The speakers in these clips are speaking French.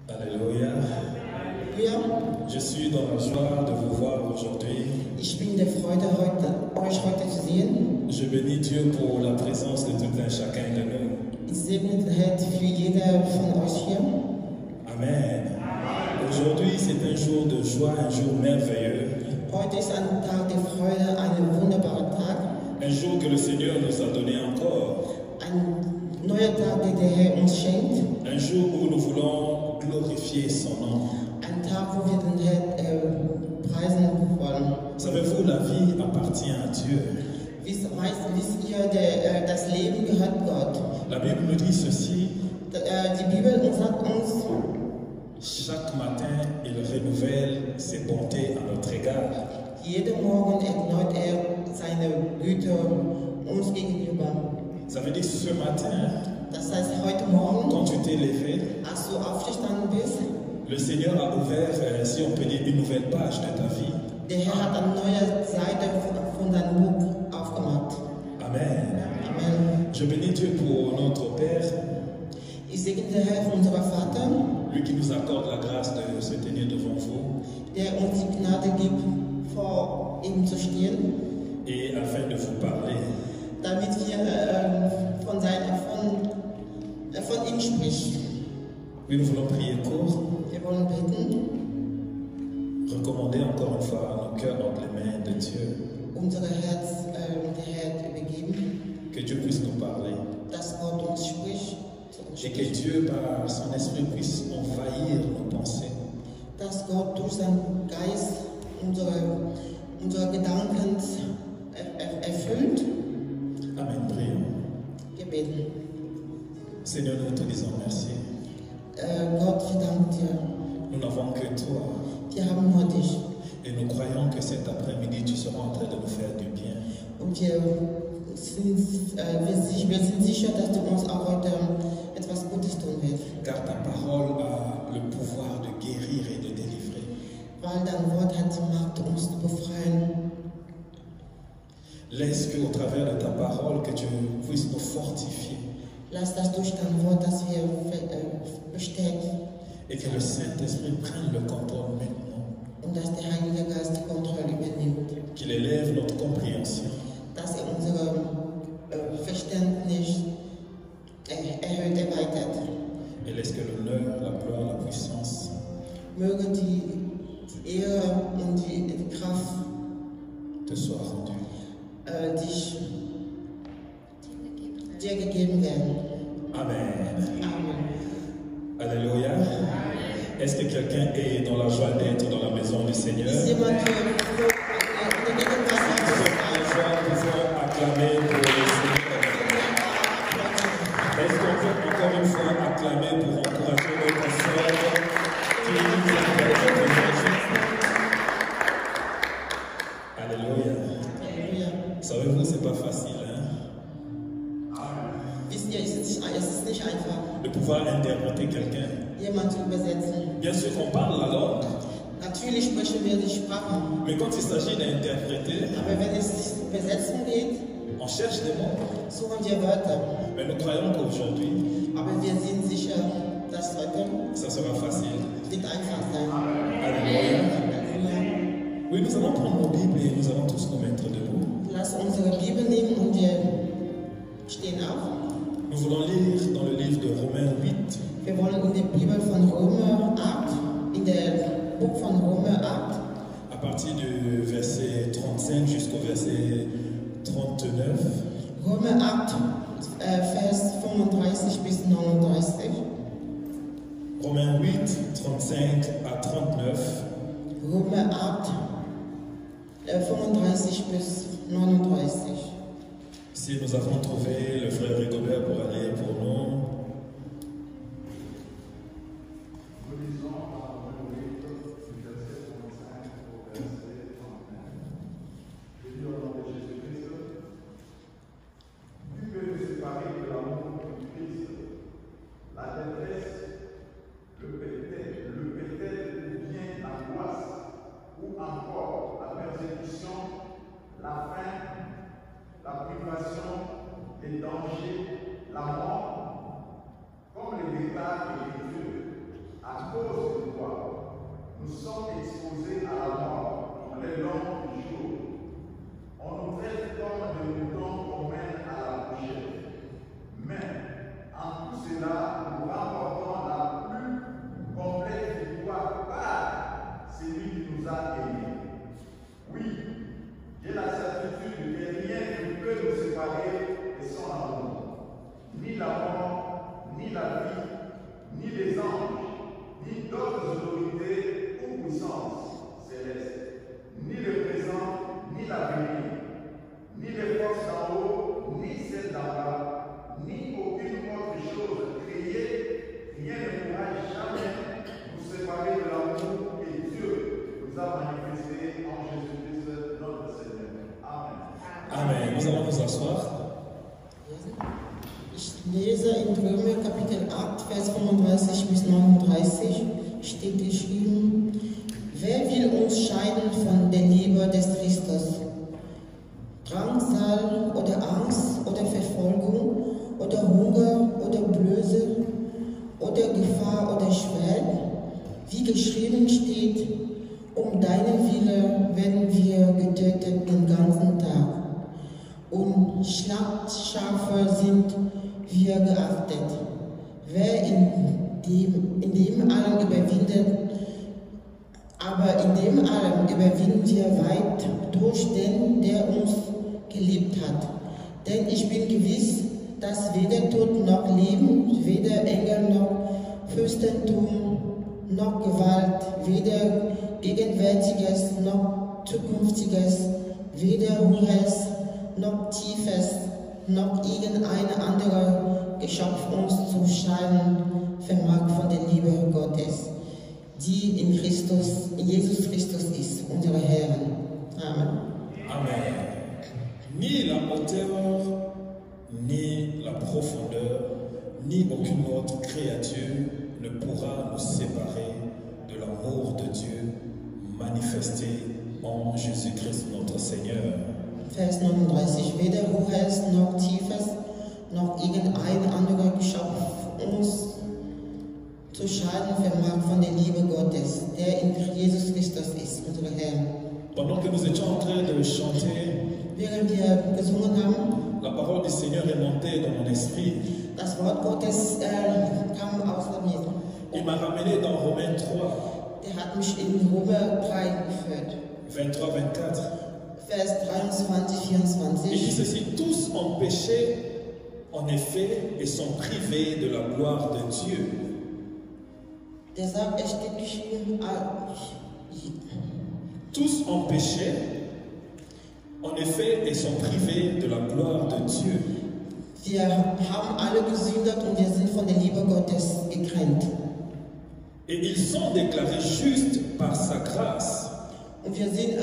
Alléluia. Halleluja. Je suis dans la joie de vous voir aujourd'hui. Ich bin in der Freude, euch heute zu sehen. Je bénis Dieu pour la présence de tout un chacun de nous. Ich segne den Herrn für jeder von euch hier. Amen. Aujourd'hui, c'est un jour de joie, un jour merveilleux. Heute ist ein Tag der Freude, ein wunderbarer Tag. Un jour que le Seigneur nous a donné encore. Ein neuer Tag, den der Herr uns schenkt. Un jour où nous voulons glorifier son nom. Ein Tag, wo wir den Herrn preisen wollen. Savez-vous, la vie appartient à Dieu. Wisst ihr, das Leben gehört Gott. La Bible nous dit ceci. Die Bibel sagt uns, chaque matin, il renouvelle ses bontés à notre égard. jeden Morgen erneuert seine Güte uns gegenüber. Ça veut dire ce matin, Das heißt, heute Morgen, quand tu t'es levé, als du aufgestanden bist, le Seigneur a ouvert, si on peut dire, une nouvelle page de ta vie. der Herr hat eine neue Seite von deinem Buch aufgemacht. Amen. Amen. Je bénis Dieu pour notre Père, Ich segne den Herrn für unseren Vater, lui qui nous accorde la grâce de se tenir devant vous der uns die Gnade gibt, vor ihm zu stehen, et afin de vous parler. damit wir von ihm sprechen. Oui, nous voulons prier court, Wir wollen beten, recommander encore une fois nos cœurs entre les mains de Dieu, unser Herz der Herr übergeben, que Dieu puisse nous parler dass Gott uns spricht, et que Dieu, par son esprit, puisse envahir nos pensées. dass Gott durch seinen Geist unsere Gedanken erfüllt. Amen. Prions. Wir beten. Seigneur, nous te disons merci. Gott, wir danken dir. Nous n'avons que toi. Wir haben nur dich. Et nous croyons que cet après-midi, tu seras en train de nous faire du bien. Und wir sind sicher, dass du uns auch heute etwas Gutes tun wirst. Car ta parole a le pouvoir de guérir et de délivrer. Weil dein Wort hat die Macht, uns zu befreien. Laisse qu'au travers de ta parole, que tu puisses nous fortifier. Lass das durch dein Wort, dass wir bestärken. Et que le Saint-Esprit prenne le contrôle maintenant. Und dass der Heilige Geist die Kontrolle übernimmt. Qu'il élève notre compréhension. Dass unser Verständnis erweitert. Et laisse que l'honneur, la gloire, la puissance Möge die Ehre und die Kraft te soient rendues. Dir gegeben werden. Amen. Amen. Alléluia. Est-ce que quelqu'un est dans la joie d'être dans la maison du Seigneur? Ist jemand in der Gegenwart Nous pouvons acclamer pour le Seigneur. Est-ce qu'on peut encore une fois acclamer pour encourager notre sœur qui nous a. Alléluia. Halleluja. Savez-vous, c'est pas facile, hein? Wisst ihr, es ist nicht einfach, De pouvoir interpréter quelqu'un. jemanden zu übersetzen. Bien sûr qu'on parle la langue, Natürlich sprechen wir die Sprache, mais quand il s'agit d'interpréter, aber wenn es um Übersetzen geht, on cherche des mots. suchen wir Wörter. Mais nous croyons qu'aujourd'hui, Aber wir sind sicher, dass heute ça sera facile. nicht einfach sein. Alléluia. Halleluja. Oui, nous allons prendre nos Bibles et nous allons tous nous mettre debout. Lass unsere Bibel nehmen und wir stehen auf. Nous voulons lire dans le livre de Romains 8, Wir wollen in der Bibel von Römer 8, in der Buch von Römer 8, à partir du verset 35 jusqu'au verset 39. Römer 8, Vers 35 bis 39. Romains 8, 35 à 39. Römer 8, 35 bis 39. Si nous avons trouvé le frère Rigobert pour aller pour nous. Nous lisons à Romains 8, du verset 35 au verset 39. Je dis au nom de Jésus-Christ, vu que nous séparer de l'amour du Christ, la détresse, le pétêtre ou bien l'angoisse, ou encore la persécution, la faim, la privation, les dangers, la mort, comme le déclare l'Écriture, à à cause de quoi nous sommes exposés à la mort tous les longs jours. On nous traite comme des moutons qu'on mène à la boucherie. Mais en tout cela, nous remportons la plus complète victoire par celui qui nous a aimés. Oui, j'ai la certitude que rien ne peut nous séparer de son amour. Ni la mort, ni la vie, ni les anges, ni d'autres autorités ou puissances célestes, ni le présent, ni l'avenir, ni les forces d'en haut, ni celles d'en bas, ni aucune autre chose créée, rien ne pourra jamais nous séparer de l'amour que Dieu nous a manifesté en Jésus-Christ notre Seigneur. Amen. Amen. Nous allons nous asseoir. Ich lese in Römer Kapitel 8, Vers 35 bis 39, steht geschrieben: Wer will uns scheiden von der Liebe des Christus? Drangsal oder Angst oder Verfolgung oder Hunger oder Blöße oder Gefahr oder Schwert? Wie geschrieben steht, um deinen Willen werden wir getötet den ganzen Tag. Und Schlachtschafe sind wir geachtet. Wer in dem allem überwindet, aber in dem allem überwinden wir weit durch den, der uns geliebt hat. Denn ich bin gewiss, dass weder Tod noch Leben, weder Engel noch Fürstentum noch Gewalt, weder Gegenwärtiges noch Zukünftiges, weder Hohes noch Tiefes, noch irgendein anderer Geschöpf uns zu scheiden vermag von der Liebe Gottes, die in Jesus Christus ist, unser Herr. Amen. Amen. Ni la hauteur, ni la profondeur, ni aucune autre créature ne pourra nous séparer de l'amour de Dieu manifesté en Jésus-Christ notre Seigneur. Vers 39. Weder Hohes noch Tiefes, noch irgendein anderer Geschöpf uns zu scheiden vermag von der Liebe Gottes, der in Jesus Christus ist, unser Herr. Pendant que nous étions en train de chanter, Während wir gesungen haben, la parole du Seigneur est montée dans mon esprit. das Wort Gottes kam aus mir. Il m'a ramené dans Romains 3, Der hat mich in Römer 3 geführt. 23, 24. Vers 23, Il dit 24. ceci: tous ont péché, en effet, et sont privés de la gloire de Dieu. Der sagt, es steht geschrieben, Tous ont péché, en effet, et sont privés de la gloire de Dieu. wir haben alle gesündigt und wir sind von der Liebe Gottes getrennt. Et ils sont déclarés justes par sa grâce. Und wir sind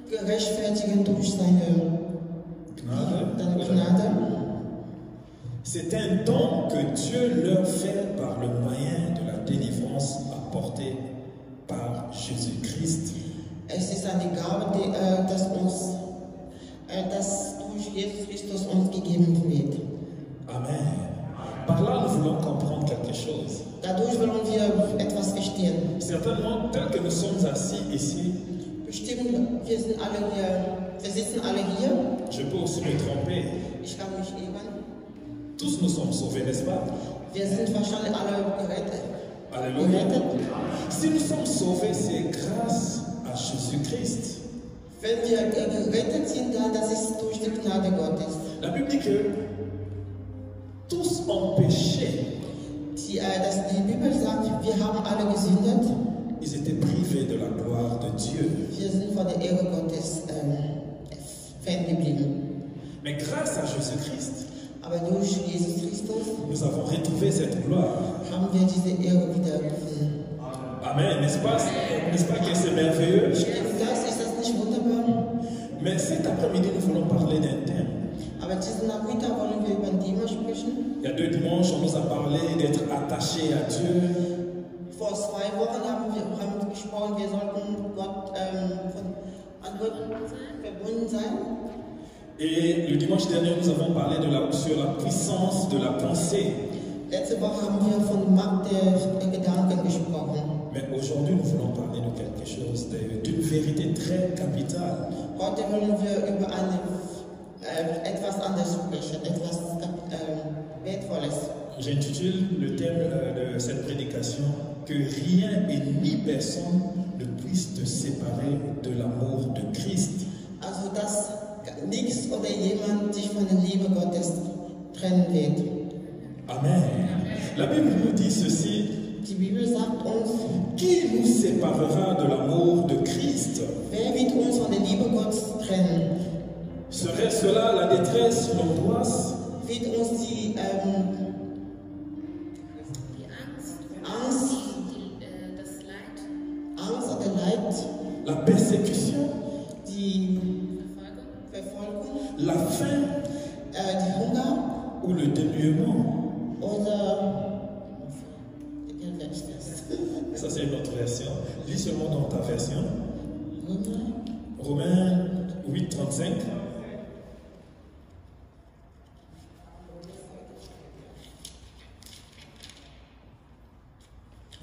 gerechtfertigt durch seine Gnade. C'est un don que Dieu leur fait par le moyen de la délivrance apportée par Jésus-Christ. Es ist eine Gabe, das durch Jesus Christus uns gegeben wird. Amen. Par là, nous voulons comprendre quelque chose. Dadurch wollen wir etwas verstehen. Certainement, tel que nous sommes assis ici, Bestimmt, wir sitzen alle hier. je peux aussi me tromper. Ich kann mich irren. Tous nous sommes sauvés, n'est-ce pas? Wir sind wahrscheinlich alle gerettet. Alléluia. Si nous sommes sauvés, c'est grâce à Jésus-Christ. Wenn wir gerettet sind, dann das ist durch die Gnade Gottes. La Bible dit que tous ont péché. Die Bibel sagt, wir haben alle gesündigt. Ils étaient privés de la gloire de Dieu. Wir sind von der Ehre Gottes ferngeblieben. Mais grâce à Jésus-Christ, Aber durch Jesus Christus nous avons retrouvé cette gloire. haben wir diese Ehre wieder gefunden. Amen, n'est-ce pas que c'est merveilleux? Stimmt das? Ist das nicht wunderbar? Mais cet après-midi, nous voulons parler d'un thème. Aber diesen Nachmittag wollen wir über ein Thema sprechen. Il y a 2 dimanches, on nous a parlé d'être attaché à Dieu. Vor 2 Wochen haben wir gesprochen, wir sollten an Gott verbunden sein. Et le dimanche dernier, nous avons parlé sur la puissance de la pensée. Letzte Woche haben wir von Macht der Gedanken gesprochen. Mais aujourd'hui, nous voulons parler de quelque chose, d'une vérité très capitale. Heute wollen wir über etwas anderes sprechen, etwas Wertvolles. J'intitule le thème de cette prédication que rien et ni personne ne puisse te séparer de l'amour de Christ. Also, dass nichts oder jemand dich von der Liebe Gottes trennen wird. Amen. La Bible nous dit ceci. Die Bibel sagt uns, Qui nous séparera de l'amour de Christ? wer wird uns von der Liebe Gottes trennen? Serait cela la détresse, l'angoisse, Wird uns die Angst, Angst oder Leid, la persécution, die Verfolgung, la faim die Hunger ou le dénuement? oder Ça, c'est une autre version. Lis seulement dans ta version. Hunger, Romains 8, 35.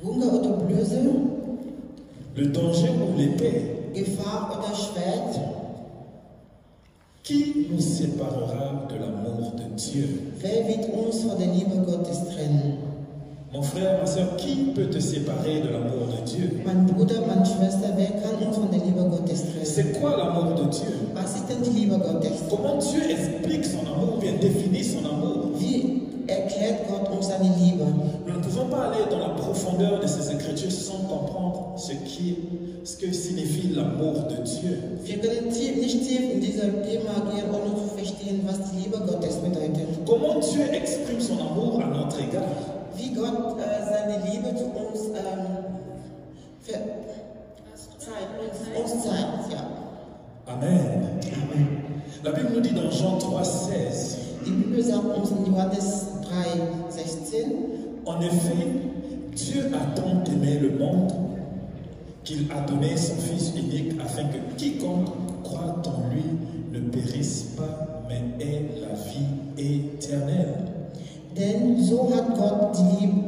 Hunger oder Blöße, Le danger ou l'épée, Gefahr oder Schwert, qui nous séparera de l'amour de Dieu? wer wird uns von der Liebe Gottes trennen? Mon frère, ma soeur, qui peut te séparer de l'amour de Dieu? Mein Bruder, meine Schwester, wer kann uns von der Liebe Gottes trennen? C'est quoi l'amour de Dieu? Was ist denn die Liebe Gottes? Comment Dieu explique son amour, bien définit son amour? Wie erklärt Gott uns seine Liebe? Nous ne pouvons pas aller dans la profondeur de ces écritures sans comprendre ce que signifie l'amour de Dieu. Wir können nicht tief in dieses Thema gehen, ohne zu verstehen, was die Liebe Gottes bedeutet. Comment Dieu exprime son amour à notre égard? Wie Gott seine Liebe zu uns zeigt. Ja. Amen. La Bible nous dit dans Jean 3,16. Die Bibel sagt uns in Johannes 3,16, En effet, Dieu a tant aimé le monde qu'il a donné son Fils unique afin que quiconque croit en lui ne périsse pas, mais ait la vie éternelle. denn so hat Gott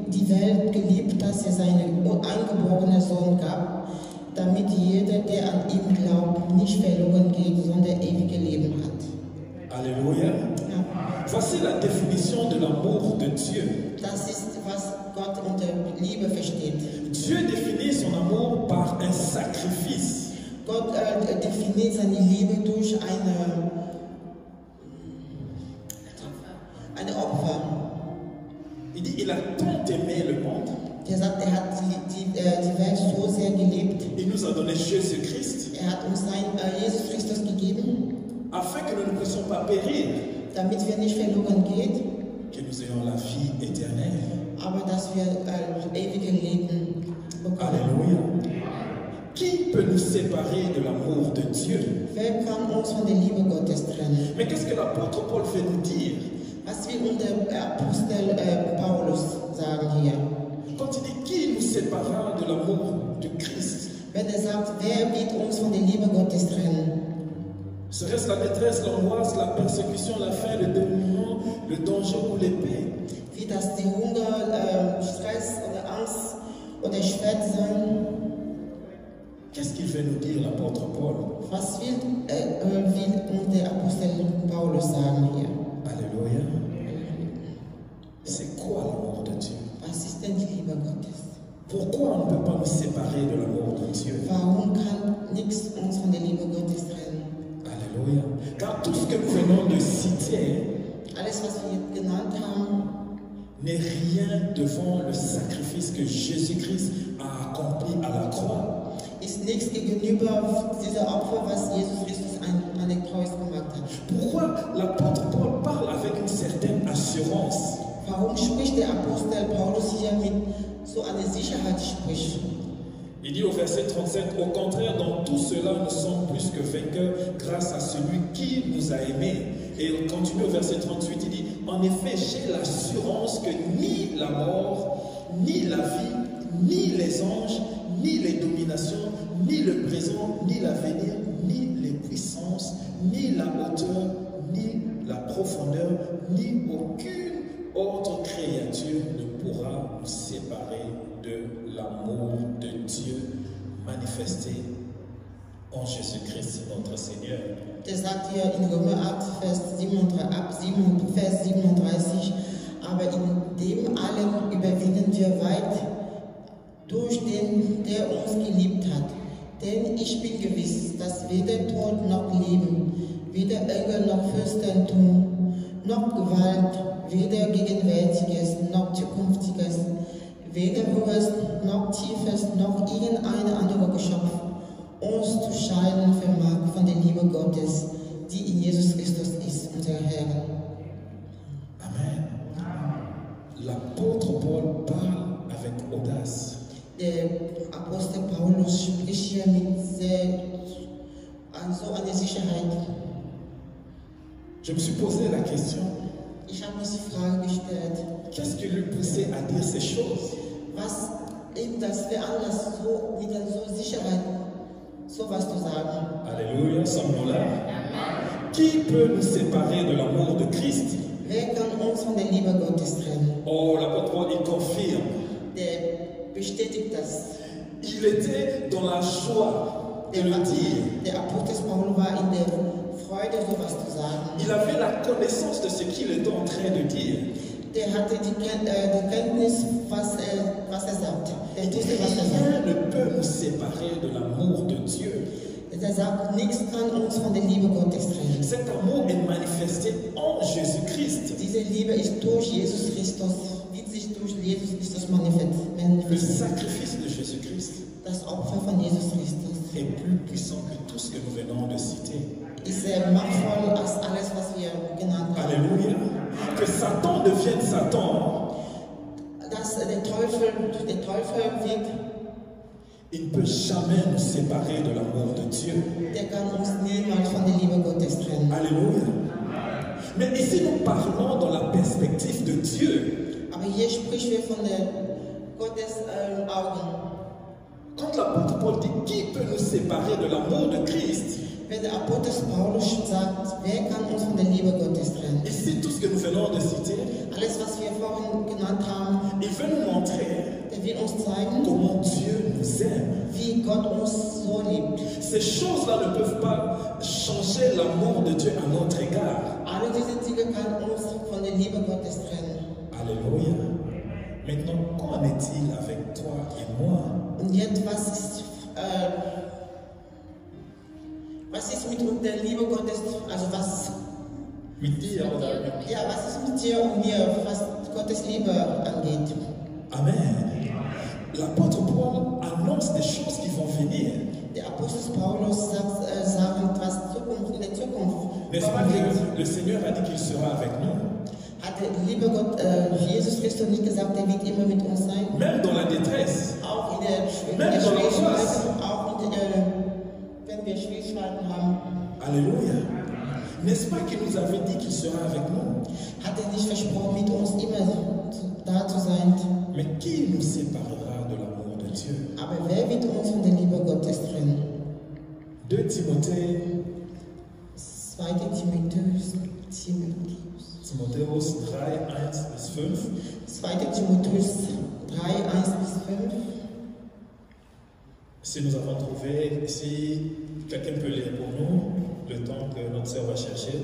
die Welt geliebt, dass er seinen eingeborenen Sohn gab, damit jeder, der an ihn glaubt, nicht verloren geht, sondern ewige Leben hat. Alléluia. Ja. Voici la définition de l'amour de Dieu. Das ist, was Gott unter Liebe versteht. Dieu définit son amour par un sacrifice. Gott definiert seine Liebe durch eine Opfer. Il dit, il a tant aimé le monde. Der sagt, er hat die Welt so sehr geliebt. Il nous a donné Jésus-Christ Er hat uns Jesus Christus gegeben, afin que nous ne puissions pas périr, damit wir nicht verloren gehen, que nous ayons la vie éternelle. aber dass wir ewige Leben bekommen. Alléluia. Qui peut nous séparer de l'amour de Dieu? Wer kann uns von der Liebe Gottes trennen? Mais qu'est-ce que l'apôtre Paul fait nous dire? Was will unser Apostel Paulus sagen hier? Quand il dit qui nous séparera de l'amour de Christ? Wenn er sagt, wer wird uns von der Liebe Gottes trennen? Serait-ce la détresse, l'angoisse, la persécution, la faim, le dénuement, le danger ou l'épée? Wie das die Hunger, Stress oder Angst oder Schwert sein? Qu'est-ce qu'il veut nous dire, l'apôtre Paul? Was will der Apostel Paulus sagen hier? Alléluia. C'est quoi l'amour de Dieu? Was ist denn die Liebe Gottes? Pourquoi on ne peut pas nous séparer de l'amour de Dieu? Warum kann nichts uns von der Liebe Gottes trennen? Alléluia. Car tout ce que nous venons de citer Alles, was wir genannt haben, n'est rien devant le sacrifice que Jésus-Christ a accompli à la croix. ist nichts gegenüber dieser Opfer, was Jesus Christus an der Kreuz gemacht hat. Pourquoi l'apôtre Paul parle avec une certaine assurance? Warum spricht der Apostel Paulus hier mit so einer Sicherheit spricht? Il dit au verset 37, au contraire, dans tout cela, nous sommes plus que vainqueurs grâce à celui qui nous a aimés. Et on continue au verset 38, il dit, en effet, j'ai l'assurance que ni la mort, ni la vie, ni les anges, ni les dominations, ni le présent, ni l'avenir, ni les puissances, ni la hauteur, ni la profondeur, ni aucune autre créature ne pourra nous séparer de l'amour de Dieu manifesté en Jésus-Christ, notre Seigneur. Der sagt hier in Römer 8, Vers 37, aber in dem allem überwinden wir weit durch den, der uns geliebt hat. Denn ich bin gewiss, dass weder Tod noch Leben, weder Engel noch Fürstentum, noch Gewalt, weder Gegenwärtiges noch Zukünftiges, weder Hohes noch Tiefes noch irgendein anderer Geschöpf uns zu scheiden vermag von der Liebe Gottes, die in Jesus Christus ist, unser Herr. Amen. L'apôtre Paul parle avec audace. Der Apostel Paulus spricht hier mit so einer Sicherheit. Je me suis posé la question, Ich habe mir die Frage gestellt, qu'est-ce qui lui poussait à dire ces choses? was ihm das veranlasst, so mit so Sicherheit sowas zu sagen. Alléluia, sommes-nous là? Qui peut nous séparer de l'amour de Christ? Wer kann uns von der Liebe Gottes trennen? Oh, l'apôtre Paul, il confirme. Der bestätigt das. Il était dans la joie de le dire. Der Apostel Paulus war in der Freude, sowas zu sagen. Il avait la connaissance de ce qu'il était en train de dire. Der hatte die Kenntnis, was er sagt. Der wusste, was er sagt. Rien ne peut nous séparer de l'amour de Dieu. Er sagt, nichts kann uns von der Liebe Gottes trennen. Cet amour est manifesté en Jésus-Christ. Diese Liebe ist durch Jesus Christus, wird sich durch Jesus Christus Le manifestiert. sacrifice de Jésus-Christ Das Opfer von Jesus Christus est plus puissant que tout ce que nous venons de citer. ist sehr machtvoll als alles, was wir genannt haben. Alléluia. Que Satan devienne Satan, Dass der Teufel wird, il ne peut jamais nous séparer de l'amour de Dieu. der kann uns niemals von der Liebe Gottes trennen. Alléluia. Mais ici, nous parlons dans la perspective de Dieu. Aber hier sprechen wir von der Gottes Augen. Quand l'apôtre Paul dit qui peut nous séparer de l'amour de Christ, Wenn der Apostel Paulus sagt, wer kann uns von der Liebe Gottes trennen? ici tout ce que nous venons de citer, Alles, was wir vorhin genannt haben, il veut nous montrer der will uns zeigen, comment Dieu nous aime. wie Gott uns so liebt. Ces choses-là ne peuvent pas changer l'amour de Dieu à notre égard. Alle diese Dinge kann uns von der Liebe Gottes trennen. Alléluia. Maintenant, qu'en est-il avec toi et moi? Und jetzt, was ist mit der Liebe Gottes, also was, Mit dir oder mit... ja, was ist mit dir und mir, was Gottes Liebe angeht? Amen. L'apôtre Paul annonce des choses qui vont venir. Der Apostel Paulus sagt was in der Zukunft N'est-ce pas que le Seigneur a dit qu'il sera avec nous? Hat der liebe Gott, Jesus Christus nicht gesagt, er wird immer mit uns sein? Même dans la détresse. Auch in der Même dans l'angoisse. Schwierigkeiten, auch wenn wir Schwierigkeiten haben. Alléluia. N'est-ce pas qu'il nous avait dit qu'il sera avec nous? Hat er nicht versprochen, mit uns immer da zu sein? Mais qui nous séparera de l'amour de Dieu? Aber wer wird uns von der Liebe Gottes trennen? 2 Timothée, 2. Timotheus 3, 1 bis 5. 2. Timotheus 3, 1 bis 5. Si nous avons trouvé, si quelqu'un peut lire pour nous, le temps que notre sœur va chercher.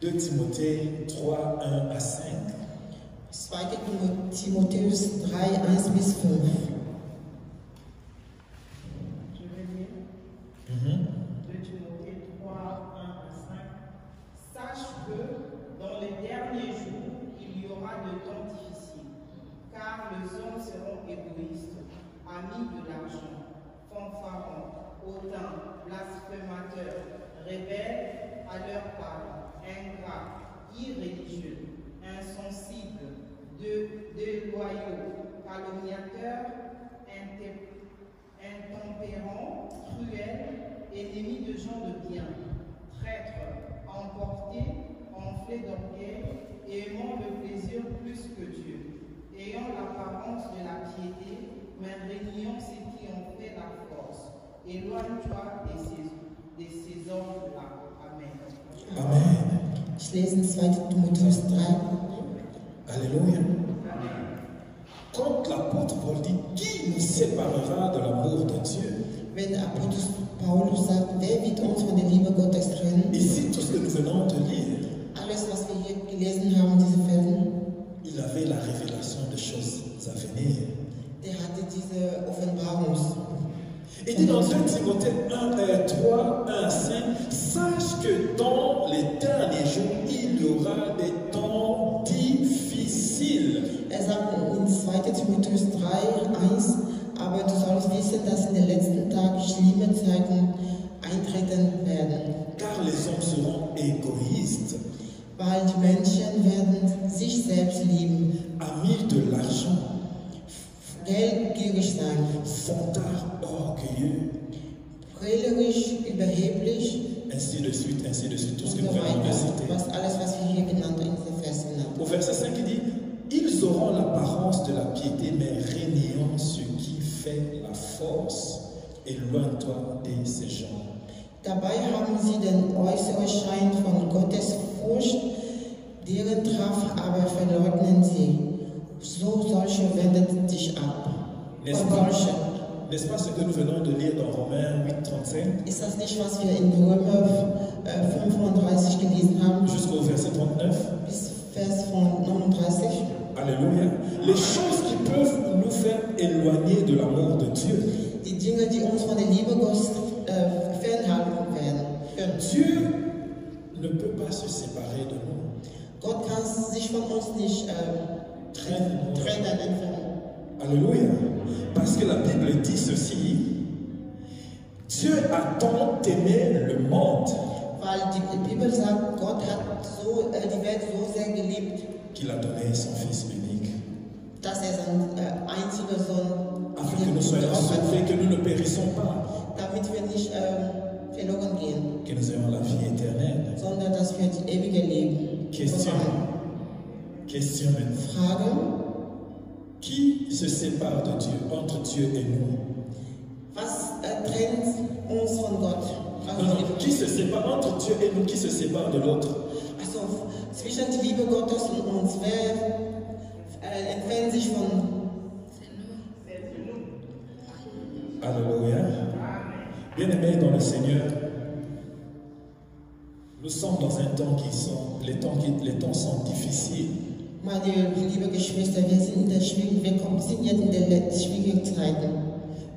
2 Timothée 3, 1 à 5. 2. Timotheus 3, 1 bis 5. Je vais lire. 2 Timothée 3, 1 à 5. Sache que dans les derniers jours, il y aura de temps difficiles, car les hommes seront égoïstes, amis de l'argent, fanfarons, hautains, blasphémateurs, rebelles à leur part, ingrats, irréligieux, insensibles, déloyaux, calomniateurs, intempérants, cruels, ennemis de gens de bien, traîtres, emportés, enflés d'orgueil, et aimant le plaisir plus que Dieu, ayant l'apparence de la piété, mais régnant ceux qui ont fait la force. Éloigne-toi de ces hommes-là. Amen. Amen. Ich lese in 2. Timotheus 3, Alléluia. Quand l'apôtre Paul dit, qui nous séparera de l'amour de Dieu? Wenn Apostel Paulus sagt, wer wird uns von der Liebe Gottes trennen? Ici, tout ce que nous venons de lire, Alles, was wir hier gelesen haben, diese Versen, il avait la révélation de choses à venir. der hatte diese Offenbarung. Il dit dans 2 Timothée 3, 1 à 5, sache que dans les derniers jours, il y aura des temps difficiles. Sagt in 2. Timotheus 3, 1, aber du sollst wissen, dass in den letzten Tagen schlimme Zeiten eintreten werden. Car les hommes seront égoïstes, Weil die Menschen werden sich selbst lieben, amis de l'argent, geldgierig sein, fantards, orgueilleux, prellerisch, überheblich ainsi de suite, tout ce que und nous so venons de weiter. citer. Alles, was wir hier genannt in diesen Versen haben. Au verset 5, il dit, ils auront l'apparence de la piété, mais régnant ce qui fait la force. Éloigne-toi de ces gens. Dabei haben sie den äußeren Schein von Gottes Furcht, deren Kraft aber verleugnen sie. So solche wendet dich ab. N'est-ce Von pas, solchen. n'est-ce pas ce que nous venons de lire dans Romains 8, 35 Ist das nicht, was wir in Römer 35 gelesen haben, jusqu'au verset 39? bis Vers von 39? Alléluia. Les choses qui peuvent nous faire éloigner de l'amour de Dieu. Die Dinge, die uns von der Liebe Gottes fernhalten werden. Dieu ne peut pas se séparer de nous. Gott kann sich von uns nicht trennen, entfernen. Alléluia. Parce que la Bible dit ceci. Dieu a tant aimé le monde Weil die Bibel sagt, Gott hat die Welt so sehr geliebt, qu'il a donné son Fils unique. dass seinen einzigen Sohn Afin que nous soyons sauvés, que nous ne périssons pas, damit wir nicht verloren gehen, que nous ayons la vie éternelle. sondern dass wir das ewige Leben Question. bekommen. Question maintenant. Frage, Qui se sépare de Dieu, entre Dieu et nous? was trennt uns von Gott? Non, non, qui se sépare entre Dieu et nous? Qui se sépare de l'autre? Also zwischen der Liebe Gottes und uns, wer entfernt sich von Alléluia. Bien-aimés dans le Seigneur, nous sommes dans un temps les temps sont difficiles. Meine liebe Geschwister, wir sind sind jetzt in den schwierigen Zeiten.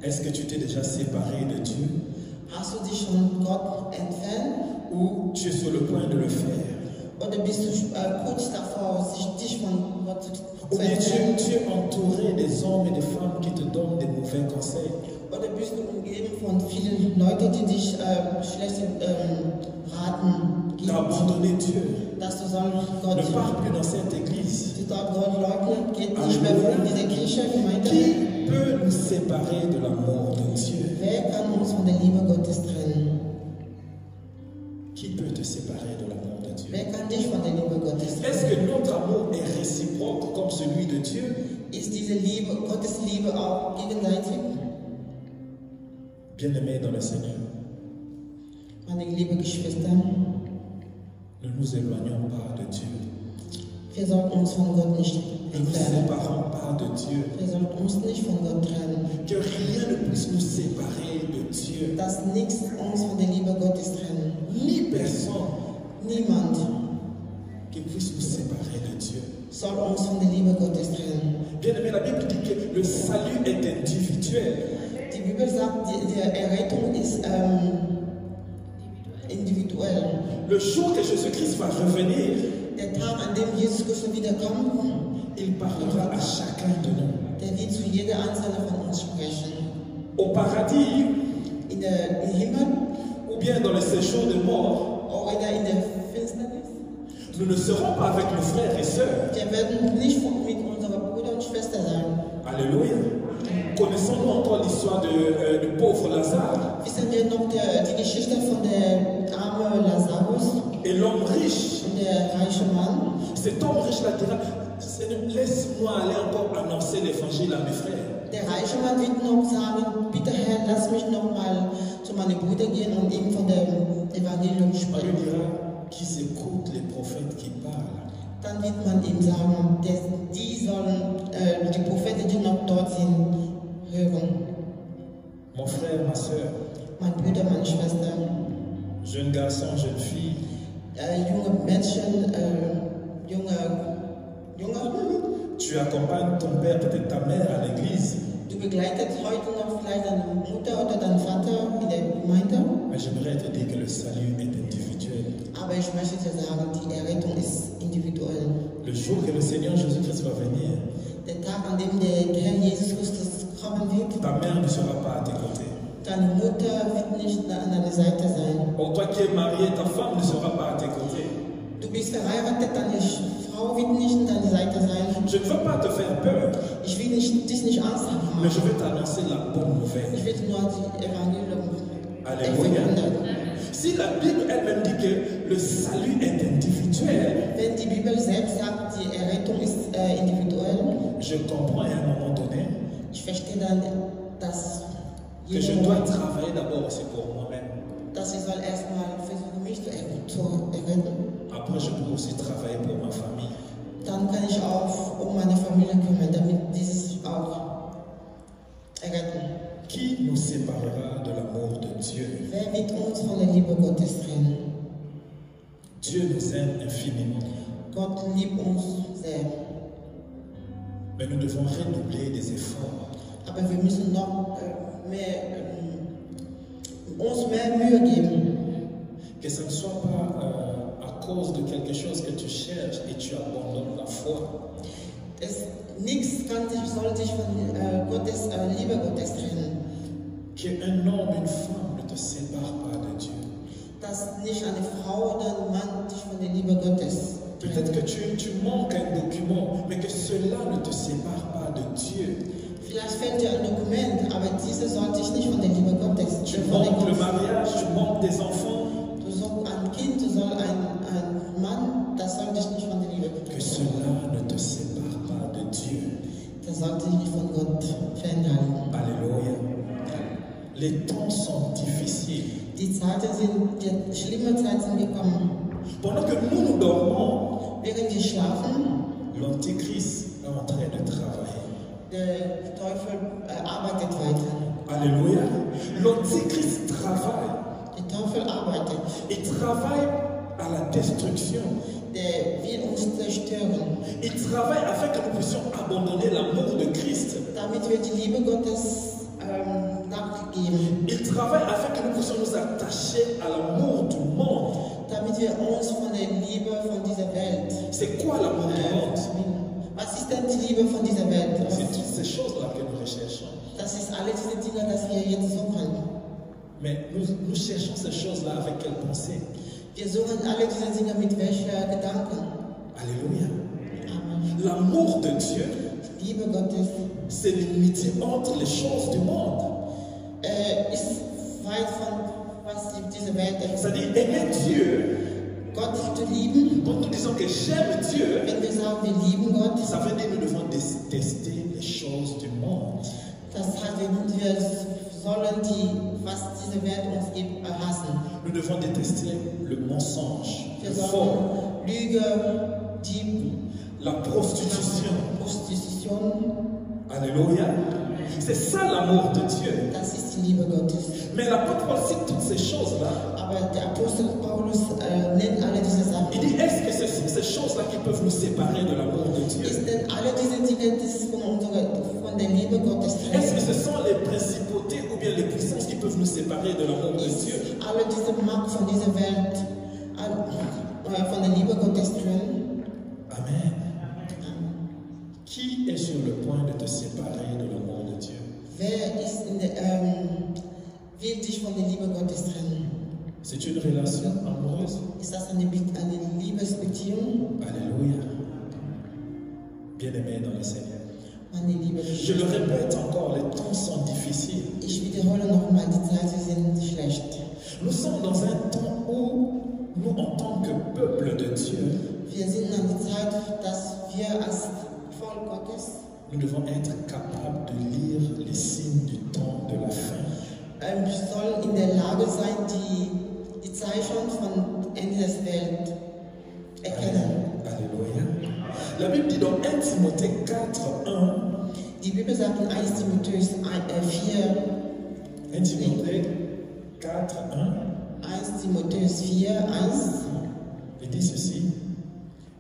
Est-ce que tu t'es déjà séparé de Dieu? Hast du dich von Gott entfernt? Ou tu es sur le point de le faire? Oder bist du kurz davor, dich von Gott zu Ou bien entfernen? tu es entouré des hommes et des femmes qui te donnent des mauvais conseils? Oder bist du umgeben von vielen Leuten, die dich schlechte Raten Tu as geben, abandonné Dieu. dass du sollst Gott, Ne pars plus dans cette église. du sollst Gott leugnen, geht nicht mehr in diese Kirche, Gemeinde. Qui peut nous séparer de l'amour de Dieu? Wer kann uns von der Liebe Gottes trennen? Qui peut te séparer de l'amour de Dieu? Wer kann dich von der Liebe Gottes trennen? Est-ce que notre amour est réciproque comme celui de Dieu? Ist diese Liebe, Gottes Liebe auch gegenseitig? Bien-aimés dans le Seigneur, Meine liebe Geschwister, ne nous éloignons pas de Dieu. wir sollten uns von Gott nicht Ne nous entfernen. séparons pas de Dieu. Wir sollten uns nicht von Gott trennen. Que rien ne puisse nous séparer de Dieu. Dass nichts uns von der Liebe Gottes trennt. Ni personne Niemand qui puisse nous séparer de Dieu. soll uns von der Liebe Gottes trennen. Bien-aimé, la Bible dit que le salut est individuel. Die Bibel sagt, die Errettung ist individuell. Le jour que Jésus-Christ va revenir, Der Tag, an dem Jesus Christus wiederkommt, il parlera à chacun de nous. der wird zu jeder Einzelne von uns sprechen. Au paradis, Im Himmel ou bien dans le séjour de mort, oder in der Finsternis. nous ne serons pas avec nos frères et sœurs. Wir werden nicht mit unseren Brüdern und Schwestern sein. Alléluia. Connaissons-nous encore l'histoire du pauvre Lazare Wissen wir noch die Geschichte von der armen Lazarus et l'homme riche? und der reiche Mann? Cet homme riche-là dira, Seigneur, laisse-moi aller encore annoncer l'évangile à mes frères. Der reiche Mann wird noch sagen, bitte Herr, lass mich noch mal zu meinen Brüdern gehen und ihm von dem Evangelium On lui sprechen. dira qu'ils écoutent les prophètes qui parlent. dann wird man ihm sagen, die sollen die Propheten, die noch dort sind, hören. Mon frère, ma soeur, Mein Bruder, meine Schwester, jeune garçon, jeune fille, junge Mädchen, junge, tu accompagnes ton père, peut-être ta mère à l'église, du begleitet heute noch vielleicht deine Mutter oder deinen Vater in der Gemeinde. mais j'aimerais te dire que le salut est individuel. Aber ich möchte dir sagen, die Errettung ist individuell. Le jour que le Seigneur Jésus-Christ va venir, Der Tag, an dem der Herr Jesus Christus kommen wird, ta mère ne sera pas à tes côtés. deine Mutter wird nicht an deiner Seite sein. Or, toi qui es marié, ta femme ne sera pas à tes côtés. Du bist verheiratet, deine Frau wird nicht an deiner Seite sein. Je ne veux pas te faire peur, Ich will dich nicht Angst haben. mais je veux t'annoncer la bonne nouvelle. Ich will nur die Evangelium Alléluia. verkünden. Si la Bible elle-même dit que le salut est individuel, Wenn die Bibel selbst sagt, die Errettung ist individuell, je comprends à un moment donné ich verstehe dann, dass que je dois travailler d'abord aussi pour moi-même. dass ich soll erstmal versuchen, mich zu erretten. Après, je peux aussi travailler pour ma famille. Dann kann ich auch um meine Familie kümmern, damit die sich auch erretten. Qui nous séparera de l'amour de Dieu? Wer wird uns von der Liebe Gottes trennen? Dieu nous aime infiniment, Gott liebt uns sehr. mais nous devons redoubler des efforts. Aber wir müssen noch uns mehr Mühe geben. Que ce ne soit pas à cause de quelque chose que tu cherches et tu abandonnes la foi. Nichts soll dich von Gottes Liebe Gottes trennen. Qu'un homme, une femme ne te sépare pas de Dieu. Dass nicht eine Frau oder ein Mann dich von der Liebe Gottes Peut-être que tu manques un document, mais que cela ne te sépare pas de Dieu. Vielleicht fehlt dir ein Dokument, aber diese soll dich nicht von der Liebe Gottes Tu manques le mariage, tu manques des enfants. Du sollst ein Kind, du sollst ein Mann, das soll dich nicht von der Liebe Que Gottes cela ne te sépare pas de Dieu. Das soll dich nicht von Gott fernhalten. Alléluia. Les temps sont difficiles. Die schlimme Zeiten sind gekommen. Pendant que nous dormons, Während wir schlafen, l'Antichrist est en train de travailler. der Teufel arbeitet weiter. Alléluia. L'Antichrist travaille. Der Teufel arbeitet. Il travaille à la destruction. Der will uns zerstören. Il travaille afin que nous puissions abandonner l'amour de Christ. Damit wir die Liebe Gottes nachgeben. Il travaille afin que nous puissions nous attacher à l'amour du monde. Damit wir uns von der Liebe von dieser Welt. C'est quoi l'amour du monde? Was ist denn die Liebe von dieser Welt? C'est toutes ces choses-là que nous recherchons. Das ist alle diese Dinge, das wir jetzt suchen. Mais nous cherchons ces choses-là avec quelle pensée? Wir suchen alle diese Dinge mit welcher Gedanken? Alléluia. Amen. L'amour de Dieu, Liebe Gottes c'est l'unité entre les choses du monde. ist weit von was diese Welt ist. C'est-à-dire aimer Dieu. Gott zu lieben. Quand nous disons que j'aime Dieu, Wenn wir sagen, wir lieben Gott, ça veut dire que nous devons détester les choses du monde. das heißt, wir sollen was diese Welt uns gibt, hassen. Nous devons détester le mensonge, le Wir faux, sollen Lüge, Dieb, la prostitution. Prostitution. Alléluia. C'est ça l'amour de Dieu. Das ist die Liebe Gottes. Mais l'apôtre Paul cite toutes ces choses-là. Aber der Apostel Paulus nennt alle diese Sachen. Il dit, est-ce que ce sont ces choses-là qui peuvent nous séparer de l'amour de Dieu? Ist denn alle diese Dinge, das von der Liebe Gottes Est-ce que trennen? ce sont les principautés ou bien les puissances qui peuvent nous séparer de l'amour de Dieu? Alle diese Macht von dieser Welt von der Liebe Gottes trennen? Amen. Qui est sur le point de te séparer de l'amour de Dieu? Wer ist will dich von der Liebe Gottes trennen? C'est une relation amoureuse. Ist das eine Liebesbeziehung? Alléluia. Bien-aimés dans le Seigneur. Meine Liebe. Je le répète encore, les temps sont difficiles. Ich wiederhole nochmal, die Zeiten sind schlecht. Nous sommes dans un temps où nous, en tant que peuple de Dieu, Wir sind an der Zeit, dass wir als Volk Gottes nous devons être capables de lire les signes du temps de la fin. wir sollen in der Lage sein, die Zeichen von Ende der Welt erkennen. Alléluia. La Bible dit dans 1 Timothée 4, 1, Die Bibel sagt in 1 Timotheus 4, 1 Timothée 4, 1, 1 Timotheus 4, 1, il dit ceci,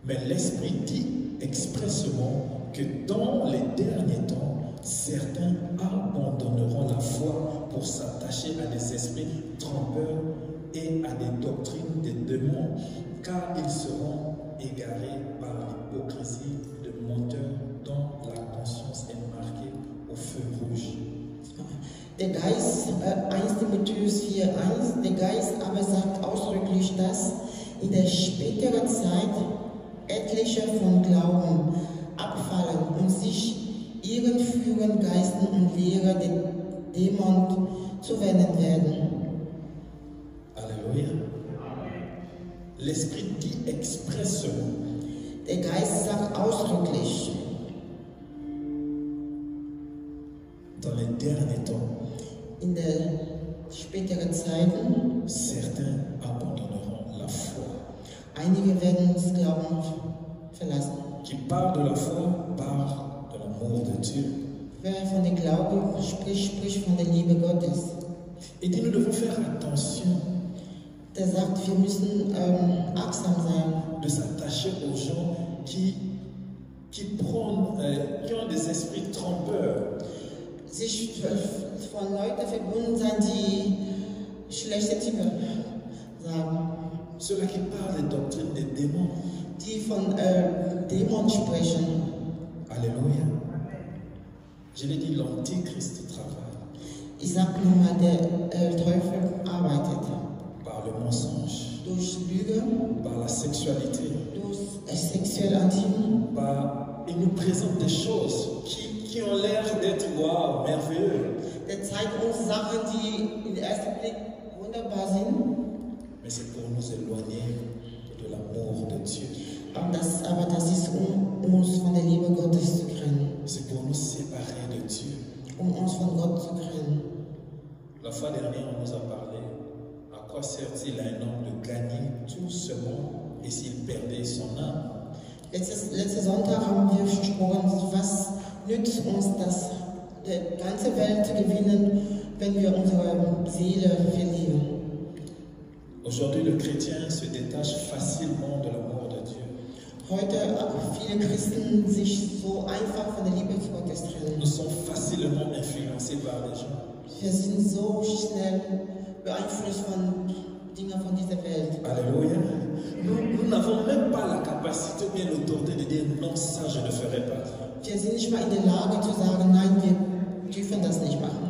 mais l'Esprit dit expressément que dans les derniers temps, certains abandonneront la foi pour s'attacher à des esprits trompeurs et à des doctrines des démons, car ils seront égarés par l'hypocrisie de menteurs dont la conscience est marquée au feu rouge. Der Geist, 1 Timotheus 4, 1, der Geist aber sagt ausdrücklich, dass in der späteren Zeit etliche vom Glauben abfallen und sich ihren früheren Geisten und Lehrer der Dämon zuwenden werden. Alléluia. L'Esprit dit expressément. Der Geist sagt ausdrücklich, dans les derniers temps, in der späteren Zeiten, certains abandonneront la foi. einige werden das Glauben verlassen. Qui parle de la foi, parle de l'amour de Dieu. Wer von dem Glauben spricht, spricht von der Liebe Gottes. Et dit, nous devons faire attention Der sagt, wir müssen achtsam sein, de s'attacher aux gens qui ont des esprits trompeurs, sich von Leuten verbunden sein, die schlechte Dinge sagen, ceux-là qui parlent des doctrines des démons. die von Dämonen sprechen. Alléluia. Je l'ai dit, l'antichrist travaille Ich sag nur mal, der Teufel arbeitet par le mensonge, durch Lüge, par la sexualité, durch sexuelle Intime. il nous présente des choses qui ont l'air d'être wow, merveilleux. Der zeigt uns Sachen, die im ersten Blick wunderbar sind, Mais c'est pour nous éloigner de l'amour de Dieu. aber das ist, um uns von der Liebe Gottes zu trennen, C'est pour nous séparer de Dieu. um uns von Gott zu trennen. La fois dernière, on nous a parlé à quoi sert-il à un homme de gagner tout ce monde et s'il perdait son âme. Letzten Sonntag haben wir gesprochen, was nützt uns das, die ganze Welt zu gewinnen, wenn wir unsere Seele verlieren. Aujourd'hui, le chrétien se détache facilement de l'amour de Dieu. Heute viele Christen sich so einfach von der Liebe Gottes trennen. Nous sommes facilement influencés par les gens. Wir sind so schnell beeinflusst von Dingen von dieser Welt. Alléluia. Nous n'avons même pas la capacité ou bien l'autorité de dire non, ça je ne ferai pas. Wir sind nicht mal in der Lage zu sagen, nein, wir dürfen das nicht machen.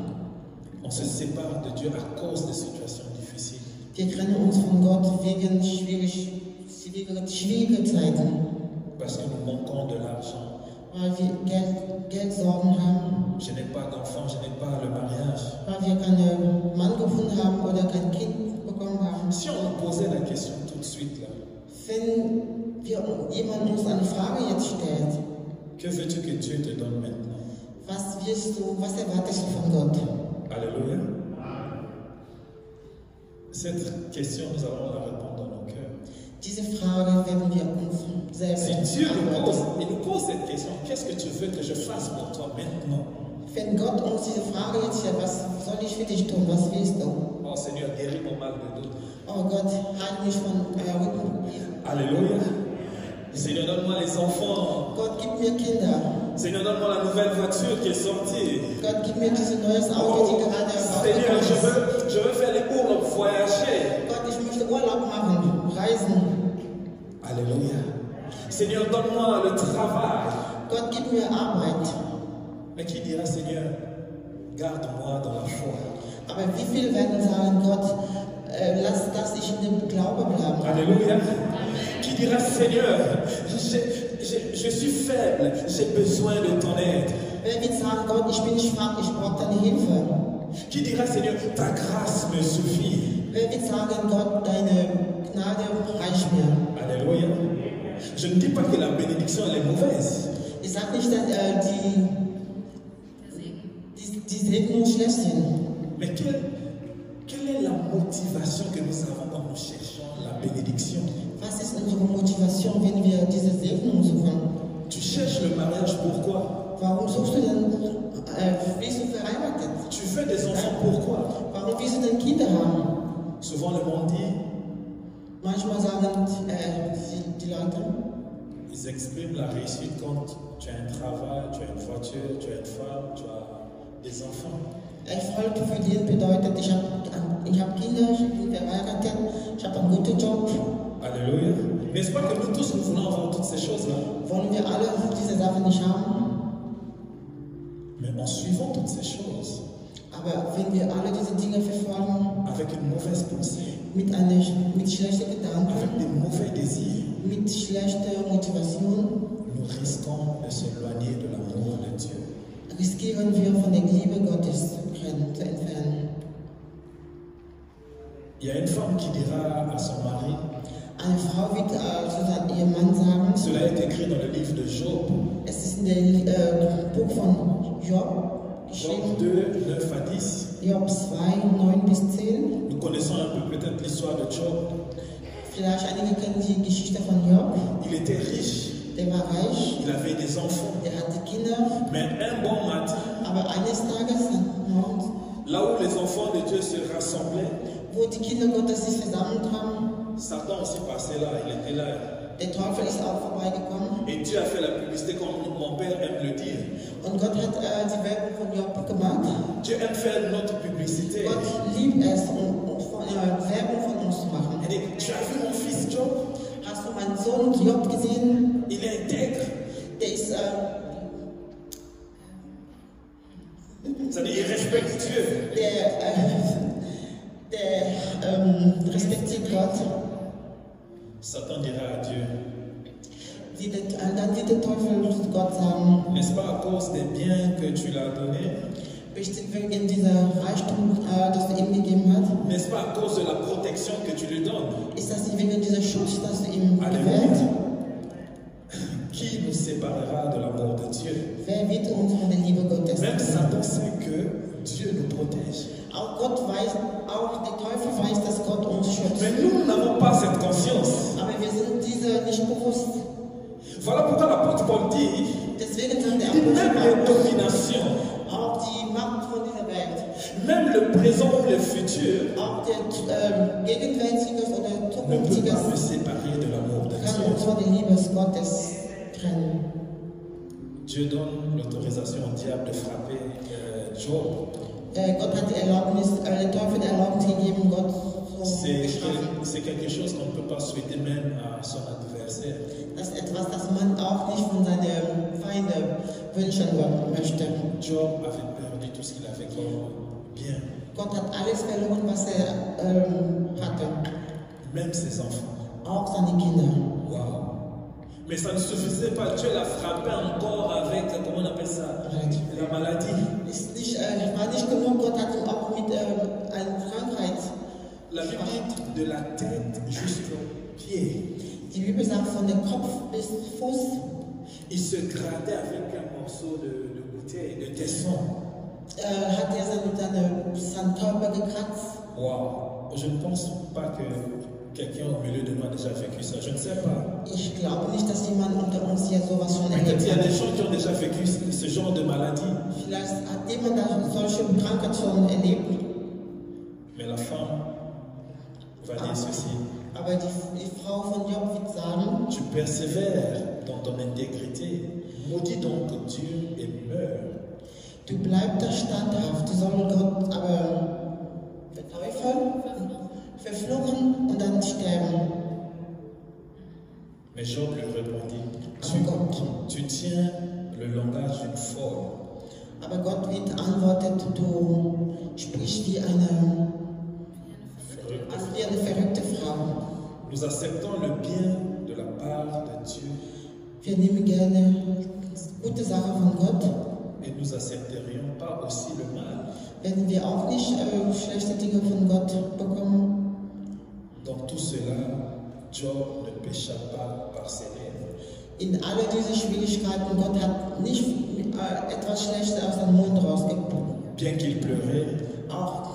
On se sépare de Dieu à cause des situations difficiles. Wir trennen uns von Gott wegen schwieriger Zeiten, Parce que nous manquons de l'argent. weil wir Geldsorgen haben, Je n'ai pas d'enfant, je n'ai pas le mariage. weil wir keinen Mann gefunden haben oder kein Kind bekommen haben. Si on nous posait la question tout de suite là, Wenn jemand uns eine Frage jetzt stellt, que veux-tu que Dieu te donne maintenant? was erwartest du von Gott? Alléluia. Cette question, nous allons la répondre dans nos cœurs. Diese Frage werden wir uns selber Si Dieu nous pose, beantworten. il nous pose cette question, qu'est-ce que tu veux que je fasse pour toi maintenant? Wenn Gott uns diese Frage jetzt stellt, was soll ich für dich tun? Was willst du? Oh Seigneur, guéris mon mal de dos. Oh Gott, halt mich von Rücken. Alléluia. Seigneur, donne-moi les enfants. Gott, gib mir Kinder. Seigneur, donne-moi la nouvelle voiture qui est sortie. Gott, gib mir dieses neues Auto, die gerade Seigneur, rausgekommen ist. je veux faire les cours pour voyager. Gott, ich möchte Urlaub machen, reisen. Alléluia. Seigneur, donne-moi le travail. Gott, gib mir Arbeit. Mais qui dira, Seigneur, garde-moi dans la foi. Aber wie viele werden sagen, Gott, lass, dass ich in dem Glaube bleibe? Alléluia. Qui dira, Seigneur, je suis faible, j'ai besoin de ton aide. Wer wird sagen, Gott, ich bin schwach, ich brauche deine Hilfe? Qui dira, Seigneur, ta grâce me suffit. Wer wird sagen, Gott, deine Gnade reicht mir? Alléluia. Je ne dis pas que la bénédiction elle est mauvaise. Ich sage nicht, dass die Segnungen schlecht sind. Mais quelle est la motivation que nous avons quand nous cherchons la bénédiction? Was ist unsere Motivation, wenn wir diese Segnung suchen? cherches le mariage, pourquoi? Warum suchst du denn, bist du verheiratet? Tu veux des enfants, pourquoi? Warum willst du denn Kinder haben? Souvent le monde dit, Manchmal sagen die Leute, ils expriment la réussite quand tu as un travail, tu as une voiture, tu as une femme, tu as des enfants. Erfolg verdienen bedeutet, ich hab Kinder, ich bin verheiratet, ich habe einen guten Job. Alléluia. N'est-ce pas que nous tous, nous voulons avoir toutes ces choses-là? Wollen wir alle diese Sachen nicht haben? Mais en suivant toutes ces choses, Aber wenn wir alle diese Dinge verfolgen, avec une mauvaise pensée, mit schlechten avec Gedanken, des mauvais désirs, mit schlechter Motivation, nous risquons de s'éloigner de l'amour de Dieu. riskieren wir von der Liebe Gottes zu entfernen. Il y a une femme qui dira à son mari, Eine Frau wird zu ihrem Mann sagen, cela est écrit dans le livre de Job, es ist in dem Buch von Job Job geschrieben, 2, 9 à 10. Job 2, 9 bis 10. Nous connaissons un peu peut-être l'histoire de Job. Vielleicht einige kennen die Geschichte von Job. Il était riche, Der war reich, il avait des enfants. der hatte Kinder, Mais un bon matin, aber eines Tages, morgens, là où les enfants de Dieu se rassemblaient, wo die Kinder Gottes sich versammelt haben, Satan aussi passait là, il était là. der Teufel ist auch vorbeigekommen Et Dieu a fait la publicité comme mon père aime le dire. und Gott hat die Werbung von Job gemacht. Dieu aime faire notre publicité. Gott liebt es, Werbung von uns zu machen. Il dit, tu as vu mon fils Job? Hast du meinen Sohn Job gesehen? Il est intègre. Der ist, C'est-à-dire, il respecte Dieu. der respektiert Gott. Satan dira à Dieu, Dann wird der Teufel zu Gott sagen, n'est-ce pas à cause des biens que tu l'as donné? bestimmt wegen dieser Reichtum, das du ihm gegeben hast. N'est-ce pas à cause de la protection que tu lui donnes? Ist das nicht wegen dieser Schutz, das du ihm Alléluia. gewährt? Qui nous séparera de l'amour de Dieu? Wer wird uns von der Liebe Gottes Même trennen? Satan sait que Dieu nous protège. Auch Gott weiß, auch der Teufel weiß, dass Gott uns schützt. Mais nous n'avons pas cette conscience. Aber wir sind dieser nicht bewusst. Voilà pourquoi l'apôtre Paul dit, Deswegen sagt der même les Apostel, dominations, auch die Macht von dieser Welt, même le présent ou le futur, auch der gegenwärtiges oder ne peut zukünftiges pas me séparer de l'amour de kann uns Dieu. von der Liebe Gottes trennen. Dieu donne l'autorisation au diable de frapper Job. Gott hat die Erlaubnis, der Teufel die Erlaubnis gegeben, Gott zu bestrafen. C'est quelque chose qu'on ne peut pas souhaiter même à son adversaire. Das ist etwas, das man auch nicht von seinen Feinden wünschen möchte. Job avait perdu tout ce qu'il avait comme bien, Gott hat alles verloren, was hatte. même ses enfants. Auch seine Kinder. Waouh! Mais ça ne suffisait pas. Dieu l'a frappé encore avec, comment on appelle ça? La maladie. Ist nicht, war nicht genug, Gott hat ihn auch mit einer Krankheit. La Bible dit de la tête jusqu'aux pieds. Die Bibel sagt von dem Kopf bis Fuß. Il se grattait avec un morceau de bouteille, de tesson. Hat seinen Körper gekratzt. Waouh! Je ne pense pas que quelqu'un au milieu de nous a déjà vécu ça. Je ne sais pas. Ich glaube nicht, dass jemand unter uns hier sowas schon Peut-être erlebt il y a hat. des gens qui ont déjà vécu ce genre de maladie. Vielleicht hat jemand da solche Krankheit schon erlebt. Mais la femme va dire ceci. Aber die Frau von Job wird sagen, Tu persévères dans ton intégrité. Maudis donc Dieu et meurs. du bleibst da standhaft, du sollst Gott aber verfluchen und dann sterben. Mais Job lui répondit, tu tiens le langage d'une folle. Aber Gott wird antwortet, du sprichst wie eine verrückte Frau. Nous acceptons le bien de la part de Dieu Wir nehmen gerne gute Sachen von Gott, et nous accepterions pas aussi le mal. wenn wir auch nicht schlechte Dinge von Gott bekommen. Dans tout cela, Job ne pécha pas par ses lèvres. In all diese Schwierigkeiten, Gott hat nicht etwas Schlechtes aus dem Mund rausgegeben. Bien qu'il pleurait, Auch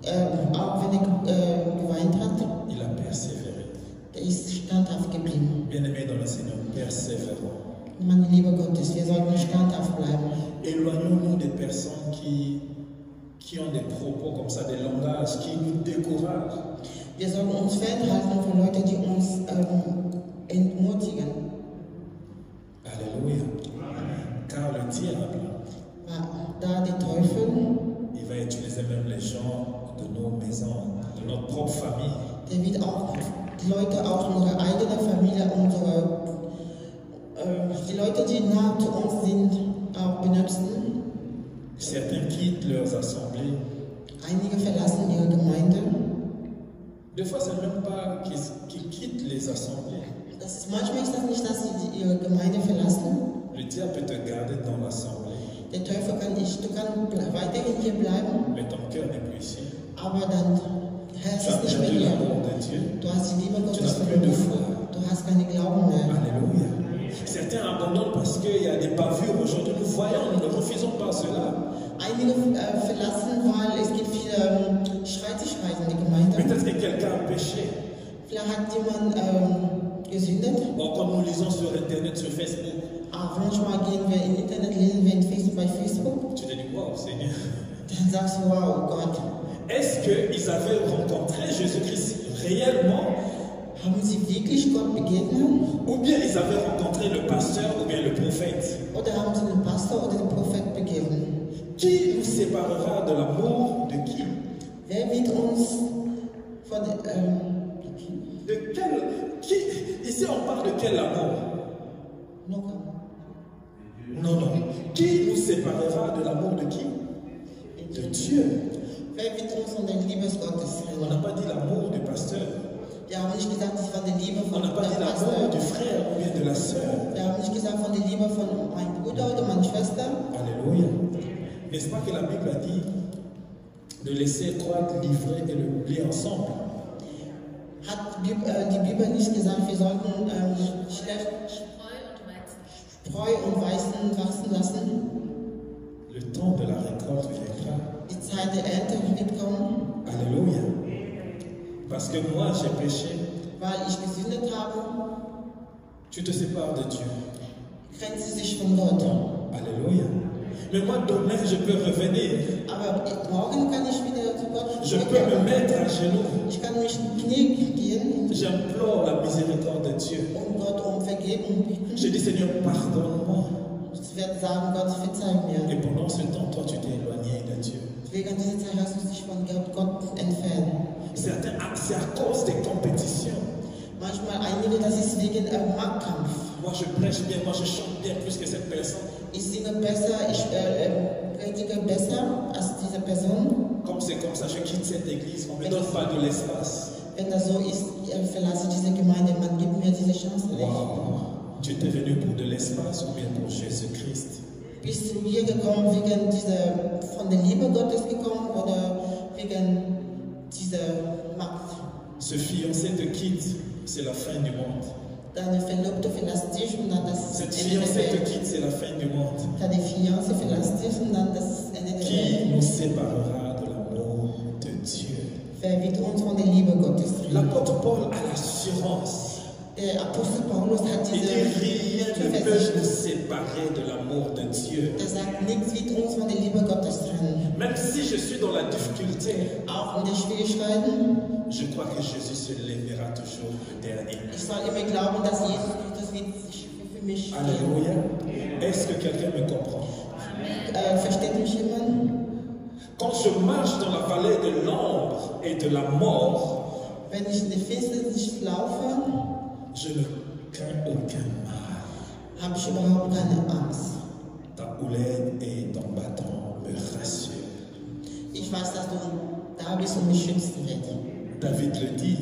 wenn er geweint hat, il a persévéré. er ist standhaft geblieben. Bien-aimés dans le Seigneur, persévérons. Meine Liebe Gottes, wir sollten standhaft bleiben. Éloignons-nous des personnes qui ont des propos comme ça, des langages qui nous découragent. Wir sollten uns fernhalten von Leuten, die uns entmutigen. Alléluia. Car le diable, Da der Teufel, il va utiliser même les gens de nos maisons, de notre propre famille. der wird auch die Leute aus unserer eigenen Familie, die Leute, die nah zu uns sind, auch benutzen. Certains quittent leurs assemblées. Einige verlassen ihre Gemeinde. Des fois, c'est même pas qu'ils quittent les assemblées. Manchmal ist das nicht, dass sie ihre Gemeinde verlassen. Le diable peut te garder dans l'assemblée, Der Teufel du kannst weiterhin hier bleiben, mais ton cœur n'est plus ici. aber dann Herz Tu as ist nicht perdu mehr hier. l'amour de Dieu. Du hast die Liebe Tu Gottes n'as plus de verloren. foi. Du hast keine Glauben mehr. Alléluia. Certains abandonnent parce qu'il y a des bavures aujourd'hui. Nous voyons, nous ne refusons pas cela. Einige verlassen, weil es gibt viele Streitigkeiten in der Gemeinde. Peut-être que quelqu'un a péché. Vielleicht hat jemand gesündet. Bon, quand nous lisons sur Internet, sur Facebook, Manchmal gehen wir im Internet, lesen wir bei Facebook. tu te dis, wow, Seigneur. Dann sagst du, wow, Gott. Est-ce qu'ils avaient rencontré Jésus-Christ réellement? Haben sie wirklich Gott begegnet? Ou bien ils avaient rencontré le pasteur ou bien le prophète? Oder haben sie den Pastor oder den Prophet begegnet? Qui nous séparera de l'amour de qui? Wer wird uns von De quel? Qui? Ici on parle de quel amour? Non, non. Qui nous séparera de l'amour de qui? De Dieu. Wer wird uns von der Liebe Gottes On n'a pas dit l'amour du pasteur. Wir haben nicht gesagt, von der Liebe On von n'a pas dit dem l'amour Pastor. du frère ou bien de la sœur. Wir haben nicht gesagt von der Liebe von meinem Bruder oder meiner Schwester. Alléluia. N'est-ce pas que la Bible a dit de laisser croître l'ivraie et le blé ensemble? Hat die Bibel nicht gesagt, wir sollten Spreu und Weizen wachsen lassen? Le temps de la récolte viendra. Die Zeit der Ernte wird kommen, Alléluia. Parce que moi j'ai péché. weil ich gesündet habe. Tu te sépares de Dieu. Grenzt sich von Gott. Alléluia. Mais moi demain je peux revenir. Aber morgen kann ich wieder zu Gott Je peux me mettre à genoux. Ich kann mich in die Knie gehen J'implore la miséricorde de Dieu. und Gott um Vergebung bitten. Je dis Seigneur, pardonne-moi. Ich werde sagen, Gott, verzeih mir. Et pendant ce temps, toi, tu t'es éloigné de Dieu. Wegen dieser Zeit hast du dich von Gott entfernt. Certains, c'est à cause des compétitions. Manchmal einige, das ist wegen Machtkampf. Moi, je prêche bien, moi, je chante bien plus que cette personne. Ich singe besser, ich predige besser als diese Person. Comme c'est comme ça, je quitte cette église. On me donne pas de l'espace. Wenn das so ist, verlasse diese Gemeinde, man gibt mir diese Chance nicht. Wow. Tu étais venu pour de l'espace ou bien pour Jésus-Christ? Bist du hier gekommen wegen von der Liebe Gottes gekommen oder wegen dieser Macht? Ce fiancé te quitte, c'est la fin du monde. Deine Verlobte verlässt dich und dann das Cette Ende der fiancée te Welt. quitte, c'est la fin du monde. Deine Fiancé verlässt dich und dann das Ende der Qui Welt. nous séparera de l'amour de Dieu? Wer wird uns von der Liebe Gottes trennen? L'apôtre Paul a l'assurance. Der Apostel Paulus hat Il diese dit rien ne peut Zuversicht. nous séparer de l'amour de Dieu. Er sagt, nichts wird uns von der Liebe Gottes trennen. Même si je suis dans la difficulté, Auch in den Schwierigkeiten. je crois que Jésus se lèvera toujours le dernier. Ich soll immer glauben, dass Jesus Christus wird sich für mich Alléluia. Est-ce que quelqu'un me comprend? versteht mich jemand? Quand je marche dans la vallée de l'ombre et de la mort, Wenn ich in der Finsternis laufe, je ne crains aucun mal. habe ich überhaupt keine Angst. Ta houlette et ton bâton me rassurent. Ich weiß, dass du da bist und mich schützen wirst. David le dit,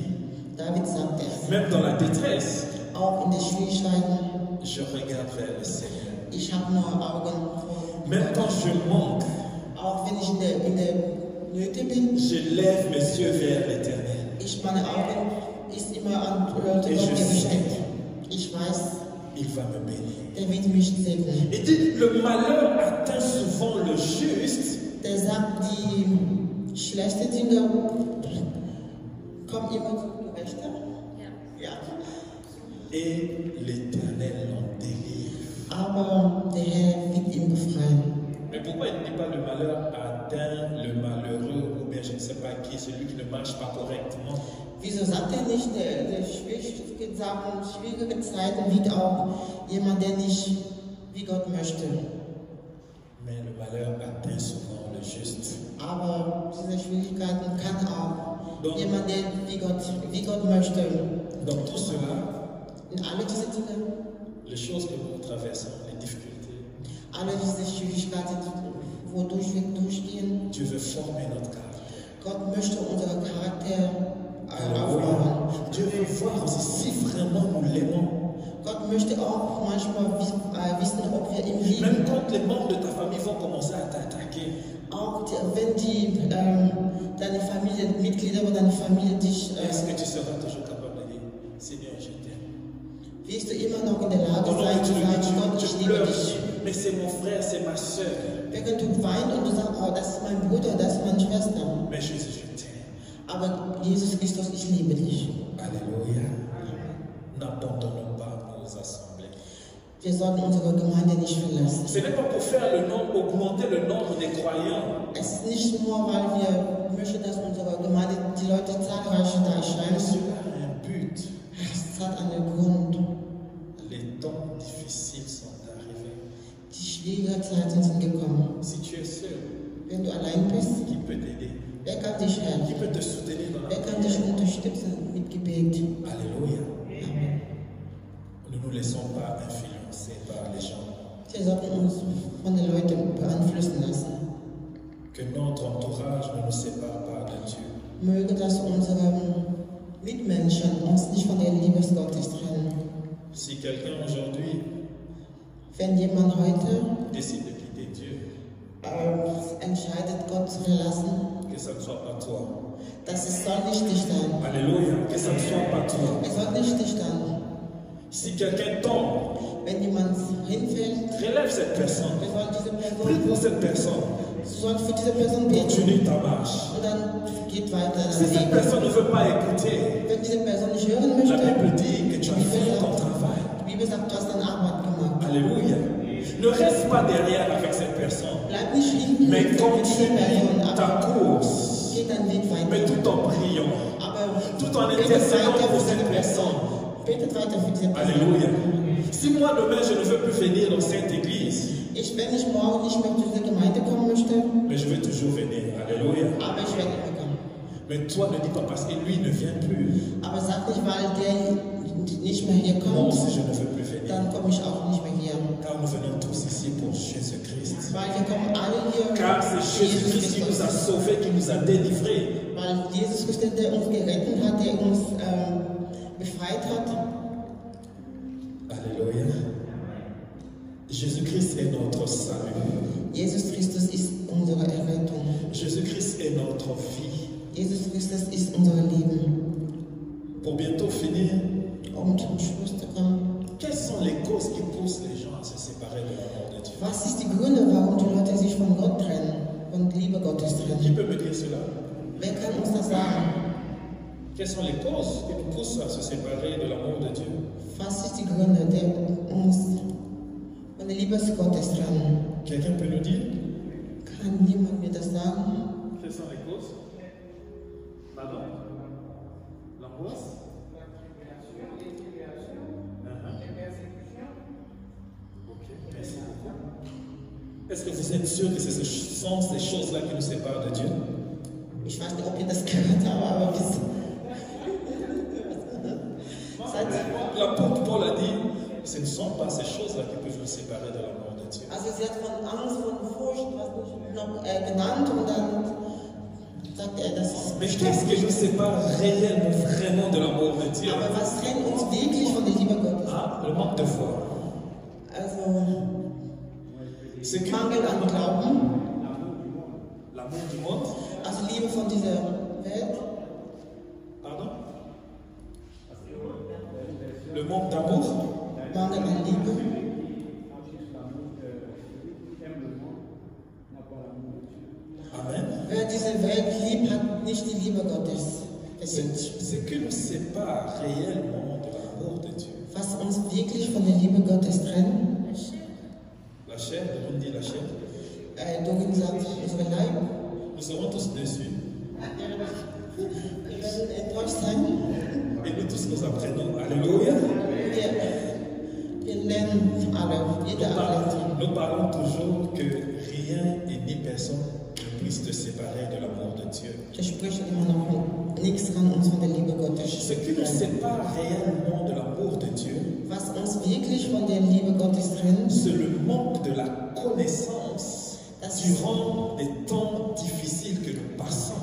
David sagt es. même dans la détresse, Auch in den Schwierigkeiten, je regarde vers le Seigneur. ich habe nur Augen vor. Même quand je manque, Auch wenn ich in der Nöte bin, je lève mes yeux vers l'Éternel. meine Augen ist immer an Gott Et je gerichtet. sais, Ich weiß, il va me bénir. der wird mich segnen. Il dit, le malheur atteint souvent le juste, Der sagt, die schlechten Dinge kommen immer zu Rechte. Ja. et l'Éternel l'en délivre. aber der Herr wird ihn befreien. Mais pourquoi il ne dit pas le malheur atteint le malheureux ou bien je ne sais pas qui, celui qui ne marche pas correctement? Wieso sagt er nicht, der schwierige Sachen, schwierige Zeiten wird auch jemand, der nicht wie Gott möchte. Mais le malheur atteint souvent le juste. Aber diese Schwierigkeiten kann auch jemand, der wie Gott möchte. Dans tout cela, In alle diese Dinge, les choses que nous traversons, les difficultés, alle diese Schwierigkeiten, wodurch wir durchgehen, Dieu veut former notre caractère. Gott möchte unseren Charakter aufbauen. Dieu veut voir aussi si vraiment nous l'aimons. Gott möchte auch manchmal wissen, ob wir ihn lieben. Même quand les membres de ta famille vont commencer à t'attaquer, Auch wenn deine Familienmitglieder oder deine Familie dich, est-ce que tu seras toujours capable de dire Seigneur, je t'aime? wirst du immer noch in der Lage Pendant sein que zu sagen, Gott, tu ich liebe pleures, dich. mais c'est mon frère, c'est ma soeur. Während du weinst und du sagst, oh, das ist mein Bruder, das ist meine Schwester. Mais Jésus, je t'aime. Aber Jesus Christus, ich liebe dich. Alléluia. N'abandonnons pas nos assemblées. Wir sollten unsere Gemeinde nicht verlassen. Ce n'est pas pour faire le nombre, augmenter le nombre des croyants. Es ist nicht nur, weil wir möchten, dass unsere Gemeinde die Leute zahlreicher da erscheinen. Cela a un but. Es hat einen Grund. Les temps difficiles sont arrivés. Die schwierigen Zeiten sind gekommen. Si tu es seul, Wenn du allein bist, qui peut t'aider? wer kann dich Qui helfen? peut te soutenir dans la Wer kann dich unterstützen mit Gebet? Alléluia. Amen. Ne nous laissons pas influencer par les gens. Wir sollten uns von den Leuten beeinflussen lassen. Que notre entourage ne nous sépare pas de Dieu. Möge, dass unsere Mitmenschen uns nicht von der Liebe Gottes trennen. Si quelqu'un aujourd'hui Wenn jemand heute décide de quitter Dieu, entscheidet, Gott zu verlassen, que ça ne soit pas toi. es soll nicht dich sein. Alléluia. Que ça ne soit pas toi. Es soll nicht dich sein. Si quelqu'un tombe, Wenn jemand hinfällt, relève cette personne. wir sollen diese Prie Person, pour cette personne. du sollst für diese Person beten Continue ta marche. und dann geht weiter Si dein cette Leben. personne ne veut pas écouter, Wenn diese Person nicht hören la möchte, Bible dit que tu as fait ton travail. die Bibel sagt, du hast deine Arbeit gemacht. Alléluia. Ne reste pas derrière avec cette personne, Bleib nicht hinten mais mit dieser continue Person, ta aber course. geh deinen Weg Mais weiter. tout en priant, Aber tout en betet intercédant weiter pour für cette diese personne. Person. Betet weiter für diese Person. Alléluia. Si moi demain je ne veux plus venir dans cette église, Wenn ich morgen nicht mehr zu dieser Gemeinde kommen möchte, mais je vais toujours venir. Alléluia. aber ich werde immer kommen. Mais toi ne dis pas parce que lui ne vient plus. Aber sag nicht, weil der nicht mehr hier Moi kommt, aussi je ne veux plus venir. dann komme ich auch nicht mehr hier. Car nous venons tous ici pour Jésus-Christ. Weil wir kommen alle hier Car c'est für Jésus-Christ qui nous a sauvés, qui nous a délivrés. Weil Jesus Christus, der uns gerettet hat, der uns befreit hat. Alléluia. Jésus-Christ est notre salut. Jesus Christus ist unsere Errettung. Jésus-Christ est notre vie. Jesus Christus ist unser Leben. Pour bientôt finir, Um zum Schluss zu kommen, quelles sont les causes qui poussent les gens à se séparer de l'amour de Dieu? was ist die Gründe, warum die Leute sich von Gott trennen, von Liebe Gottes Qui trennen? peut me dire cela? Wer kann uns das sagen? Quelles sont les causes qui nous poussent à se séparer de l'amour de Dieu? Was ist die Gründe, die uns von der Liebe Gottes trennen? Quelqu'un peut nous dire? Kann jemand mir das sagen? Quelles sont les causes? Pardon? L'angoisse? Ok, merci beaucoup. Est-ce que vous êtes sûr que ce sont ces choses-là qui nous séparent de Dieu? Ich weiß nicht, ob ihr das gehört habt, aber L'apôtre Paul a dit, ce ne sont pas ces choses-là qui peuvent nous séparer de l'amour de Dieu. also sie hat von Angst, von Furcht, was nicht noch genannt und dann sagt er, das ist Mais qu'est-ce qui nous sépare réellement, vraiment de l'amour de Dieu? Aber was trennt uns wirklich von der Liebe Gottes? Ah, le manque de foi. Also C'est que Mangel an Glauben, l'amour du monde. also Liebe von dieser Welt, Pardon? Le manque d'amour. Mangel an Liebe. Amen. Wer diese Welt liebt, hat nicht die Liebe Gottes verdient. Ce qui nous sépare réellement de l'amour de Dieu, Was uns wirklich von der Liebe Gottes trennt, chair, Dorine dit la chair. Dorin sagt, unsere Leib. Nous serons tous déçus. Wir werden enttäuscht sein. Et nous tous nous apprenons. Alléluia. Wir lernen alle, jeder lernt. Nous parlons toujours que rien et ni personne ne puisse te séparer de l'amour de Dieu. Wir sprechen immer noch, nichts kann uns von der Liebe Gottes Ce qui nous sépare réellement de l'amour de Dieu, Was uns wirklich von der Liebe Gottes trennt, c'est le manque de la connaissance durant les temps difficiles que nous passons.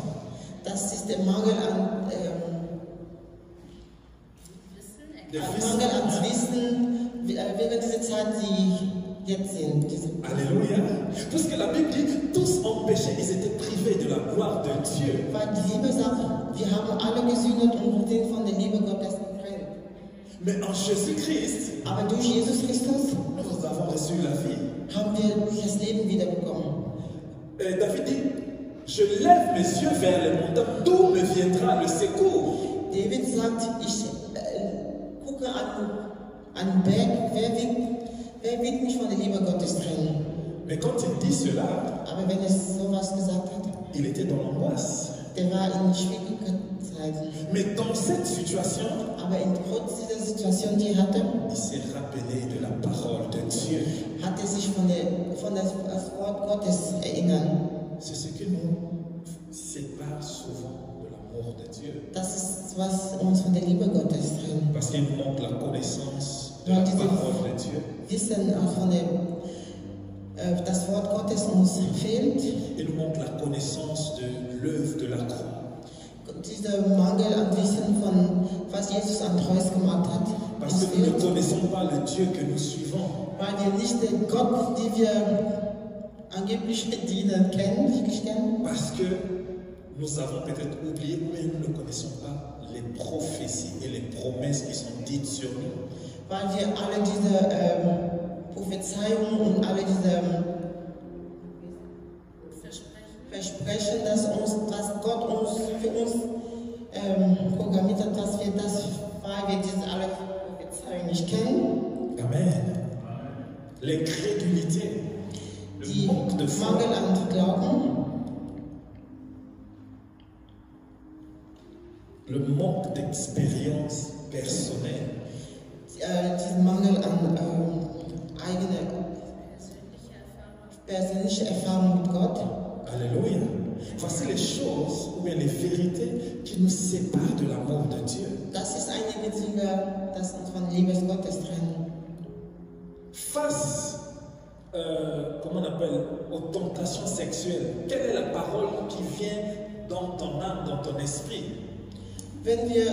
das ist der Mangel an Wissen während dieser Zeit, die jetzt sind. Alléluia. Parce que la Bible dit, tous ont péché, ils étaient privés de la gloire de Dieu. Weil die Bibel sagt, wir haben alle gesündigt und sind von der Liebe Gottes getrennt. Mais en Jésus-Christ, Aber durch Jesus Christus nous avons reçu la vie. haben wir das Leben wiederbekommen. David dit, je lève mes yeux vers les montagnes, d'où me viendra le secours? David sagt, ich gucke an den Berg, wer wird mich von der Liebe Gottes trennen? Mais quand il dit cela, Aber wenn er sowas gesagt hat, il était dans l'angoisse. der war in schwierigen Zeiten. Mais dans cette situation, Aber trotz dieser Situation, die er hatte, il s'est rappelé de la parole de Dieu. hat er sich von das Wort Gottes erinnern. C'est ce qui nous sépare souvent de l'amour de Dieu. Das ist, was uns von der Liebe Gottes trennt. Parce qu'il nous manque la connaissance de la parole de Dieu. Wissen von das Wort Gottes uns fehlt. Il nous manque la connaissance de l'œuvre de la croix. Dieser Mangel an Wissen von was Jesus am Kreuz gemacht hat. Parce que nous ne connaissons pas le Dieu que nous suivons. Weil wir nicht den Gott, den wir angeblich dienen, kennen. Parce que nous avons peut-être oublié, mais nous ne connaissons pas les prophéties et les promesses qui sont dites sur nous. Weil wir alle diese Prophezeiungen und alle diese Versprechen, dass Gott uns für uns programmiert hat, dass wir das, weil wir diese alle Prophezeiungen nicht kennen. Amen. L'incrédulité, le manque de foi, Mangel an Glauben, le manque d'expérience personnelle, diesen Mangel an eigene persönliche Erfahrung mit Gott. Alléluia. Voici les choses ou bien les vérités qui nous séparent de l'amour de Dieu. Das ist einige Dinge, das uns von Liebe Gottes trennen. Face, comment on appelle, aux tentations sexuelles, quelle est la parole qui vient dans ton âme, dans ton esprit? Wenn wir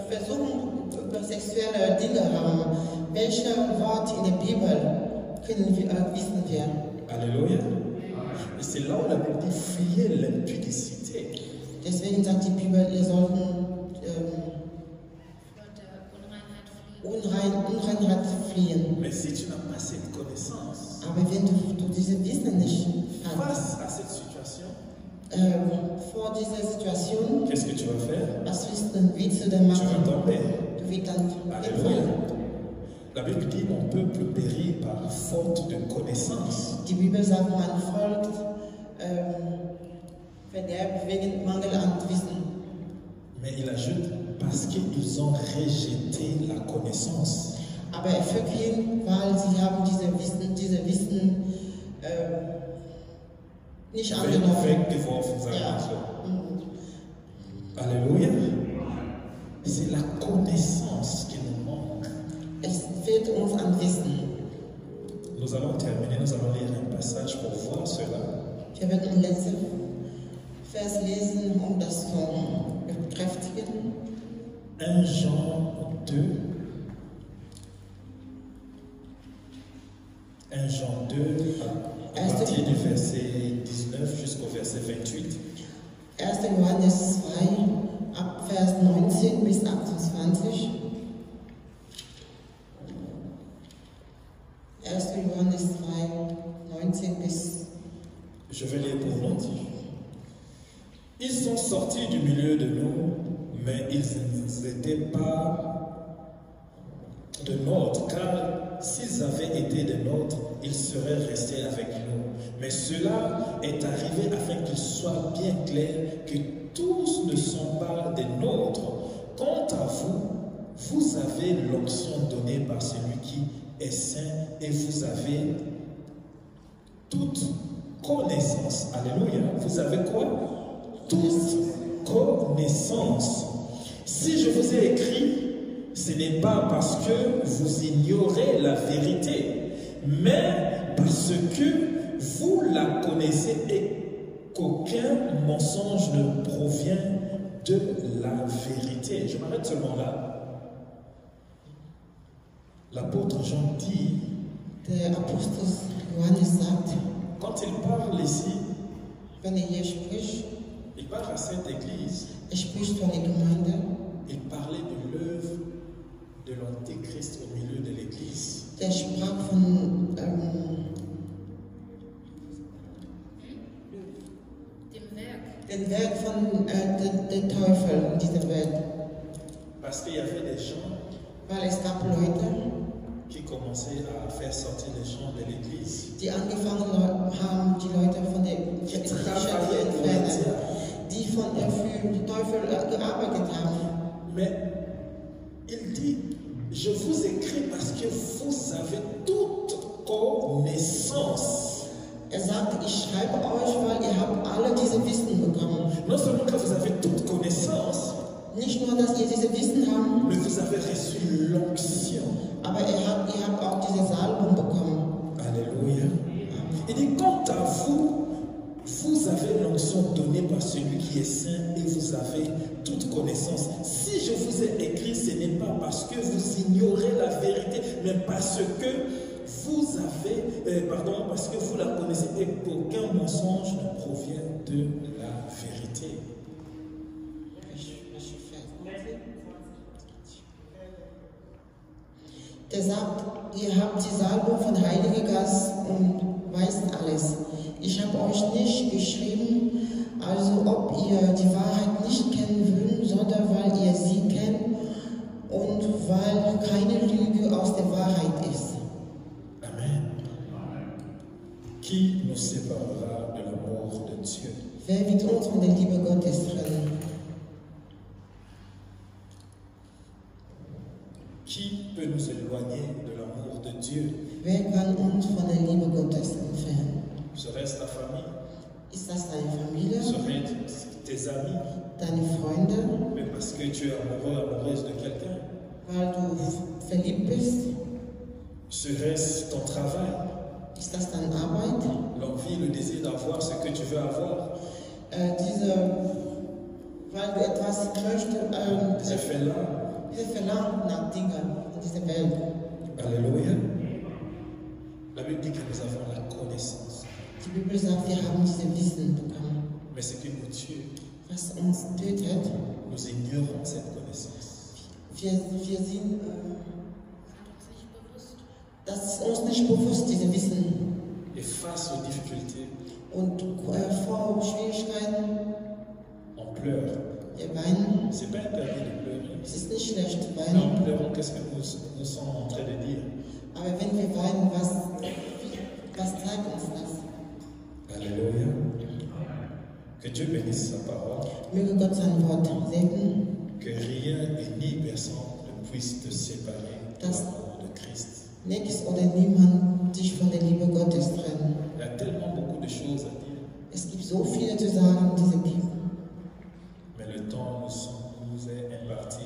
versuchen, über sexuelle Dinge haben, welche Worte in der Bibel wissen wir? Alléluia. Et c'est là où la Bible dit fuyez l'impudicité. Deswegen sagt die Bibel, ihr sollten Unreinheit fliehen. Mais si tu n'as pas cette connaissance, Aber wenn du diese Wissen nicht hast, face à cette situation, vor dieser Situation, qu'est-ce que tu vas faire? was willst du denn Tu vas machen? tomber. Du wirst dann Alléluia. hinfallen. La Bible dit mon peuple périt par faute de connaissance. Die Bibel sagt, mein Volk verderbt wegen Mangel an Wissen. Mais il ajoute parce qu'ils ont rejeté la connaissance. Aber er fügt hin, weil sie haben diese Wissen nicht angenommen. Weggeworfen, sagen wir so. Alléluia. C'est la connaissance qui nous manque. Es fehlt uns an Wissen. Nous allons terminer, nous allons lire un passage pour voir cela. Wir werden den letzten Vers lesen, um das zu bekräftigen. 1 Jean 2. 1 Jean 2, à partir du verset 19 jusqu'au verset 28. 1. Johannes 2, ab Vers 19 bis 28. 1. Johannes 2, 19 bis. Je vais lire pour nous. Ils sont sortis du milieu de nous, mais ils n'étaient pas de nôtre, car s'ils avaient été des nôtres, ils seraient restés avec nous. Mais cela est arrivé afin qu'il soit bien clair que tous ne sont pas des nôtres. Quant à vous, vous avez l'onction donnée par celui qui est saint et vous avez toute connaissance. Alléluia. Vous avez quoi? Toute connaissance. Si je vous ai écrit, ce n'est pas parce que vous ignorez la vérité, mais parce que vous la connaissez et qu'aucun mensonge ne provient de la vérité. Je m'arrête seulement là. L'apôtre Jean dit, Der Apostel Johannes sagt, quand il parle ici, wenn hier spricht, il parle à cette église, spricht von der Gemeinde, il parlait de l'œuvre de l'Antéchrist au milieu de l'église. der sprach von dem Werk von der Teufel in dieser Welt. Parce qu'il y avait des gens Weil es gab Leute, qui commençaient à faire sortir les gens de l'église. die angefangen haben, die Leute von der Kirche zu entfernen, die für den Teufel gearbeitet haben. Mais il dit, je vous écris parce que vous avez toute connaissance. Sagt, ich schreibe euch, weil ihr habt alle diese Wissen bekommen. Non seulement que vous avez toute connaissance, nicht nur, dass ihr diese Wissen habt, mais vous avez reçu l'onction. Aber ihr habt auch diese Salbung bekommen. Alléluia. Il dit, quant à vous, vous avez l'onction donnée par celui qui est saint et vous avez toute connaissance. Si je vous ai écrit, ce n'est pas parce que vous ignorez la vérité, mais parce que vous avez, parce que vous la connaissez et qu'aucun mensonge ne provient de la vérité. Der sagt, ihr habt die Salbung von Heiliger Geist und weißt alles. Ich habe euch nicht geschrieben, also ob ihr die Wahrheit nicht kennen würdet, sondern weil ihr sie kennt und weil keine Lüge aus der Wahrheit ist. Amen. Qui nous séparera de l'amour de Dieu? Wer wird uns von der Liebe Gottes trennen? Qui peut nous éloigner de l'amour de Dieu? Wer kann uns von der Liebe Gottes entfernen? Serait-ce ta famille? Ist das deine Familie? Serait-ce tes amis? Deine Freunde? Mais parce que tu es amoureux, amoureuse de quelqu'un? Weil du verliebt bist? Serait-ce ton travail? Ist das deine Arbeit? L'envie, le désir d'avoir ce que tu veux avoir? Weil du etwas möchtest, Ces faits-là. Diese Verlangen nach Dingen in dieser Welt. Alléluia. La Bible dit que nous avons la connaissance. Die Bibel sagt, wir haben diese Wissen bekommen. Mais ce qui nous tue, Was uns tötet, nous ignorons cette connaissance. wir sind, das ist uns nicht bewusst, diese Wissen. Et face aux difficultés, Und vor Schwierigkeiten, on pleure. wir weinen. Ce n'est pas interdit de pleurer. Es ist nicht schlecht, Mais en weinen. pleurant, qu'est-ce que nous sommes en train de dire? Aber wenn wir weinen, was zeigt uns das? Alléluia. Que Dieu bénisse sa parole. Möge Gott sein Wort segnen, Que rien et ni personne ne puisse te séparer de l'amour de Christ. nichts oder niemand dich von der Liebe Gottes trennen. Il y a tellement beaucoup de choses à dire, Es gibt so viel zu sagen in dieser Bibel, mais le temps nous est imparti.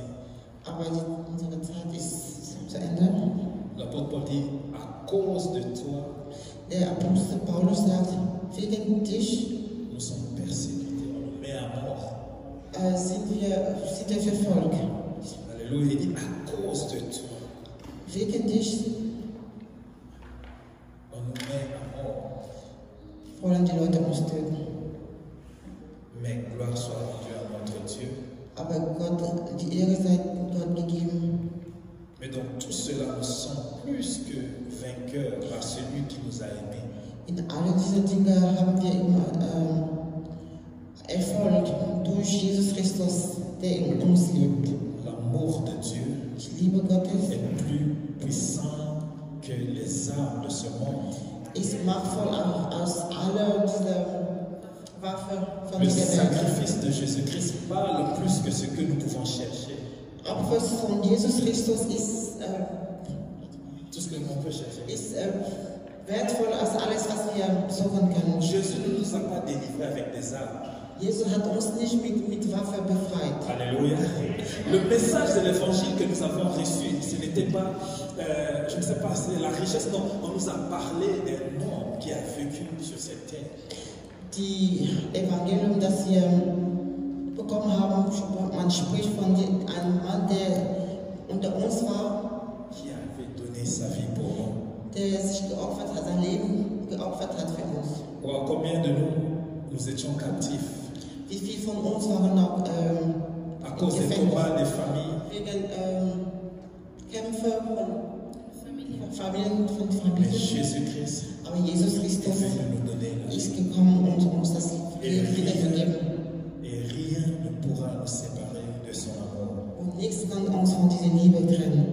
aber unsere Zeit ist zu Ende. L'apôtre Paul dit, à cause de toi, Der Apostel Paulus sagt, wegen dich nous sommes persécutés, on nous met à mort. sind wir verfolgt. Alléluia, il dit, à cause de toi, Wegen dich on nous met à mort. wollen die Leute uns töten. Mais gloire soit rendue à notre Dieu. Aber Gott, die Ehre sei Gott gegeben. Mais dans tout cela, nous sommes plus que vainqueurs par celui qui nous a aimés. In all diese Dinge haben wir immer Erfolg durch Jesus Christus, der in uns lebt. L'amour de Dieu Die Liebe Gottes est plus puissant que les armes de ce monde, ist machtvoll aus aller dieser Waffe von le dieser Welt. sacrifice de Jésus-Christ parle plus que ce que nous pouvons chercher. Opfer von Jesus Christus ist Tout ce que l'on peut chercher. wertvoller als alles, was wir suchen können. Jésus ne nous a pas délivrés avec des armes. Jesus hat uns nicht mit Waffe befreit. Alléluia. Le message de l'évangile que nous avons reçu, ce n'était pas, je ne sais pas, c'est la richesse. Non, on nous a parlé d'un homme qui a vécu sur cette terre. Die Evangelium, das wir bekommen haben, man spricht von einem Mann, der unter uns war, Qui avait donné sa vie pour nous. der sich geopfert hat, sein Leben geopfert hat für uns. Wow, combien de nous étions captifs Wie viele von uns waren noch à cause des combats des familles, wegen Kämpfe von Familien, mais Jésus-Christ Aber Jesus est Christus venu nous donner la vie. ist gekommen, um uns das Et Leben wiederzugeben. rien ne pourra nous séparer de son amour. Und nichts kann uns von dieser Liebe trennen.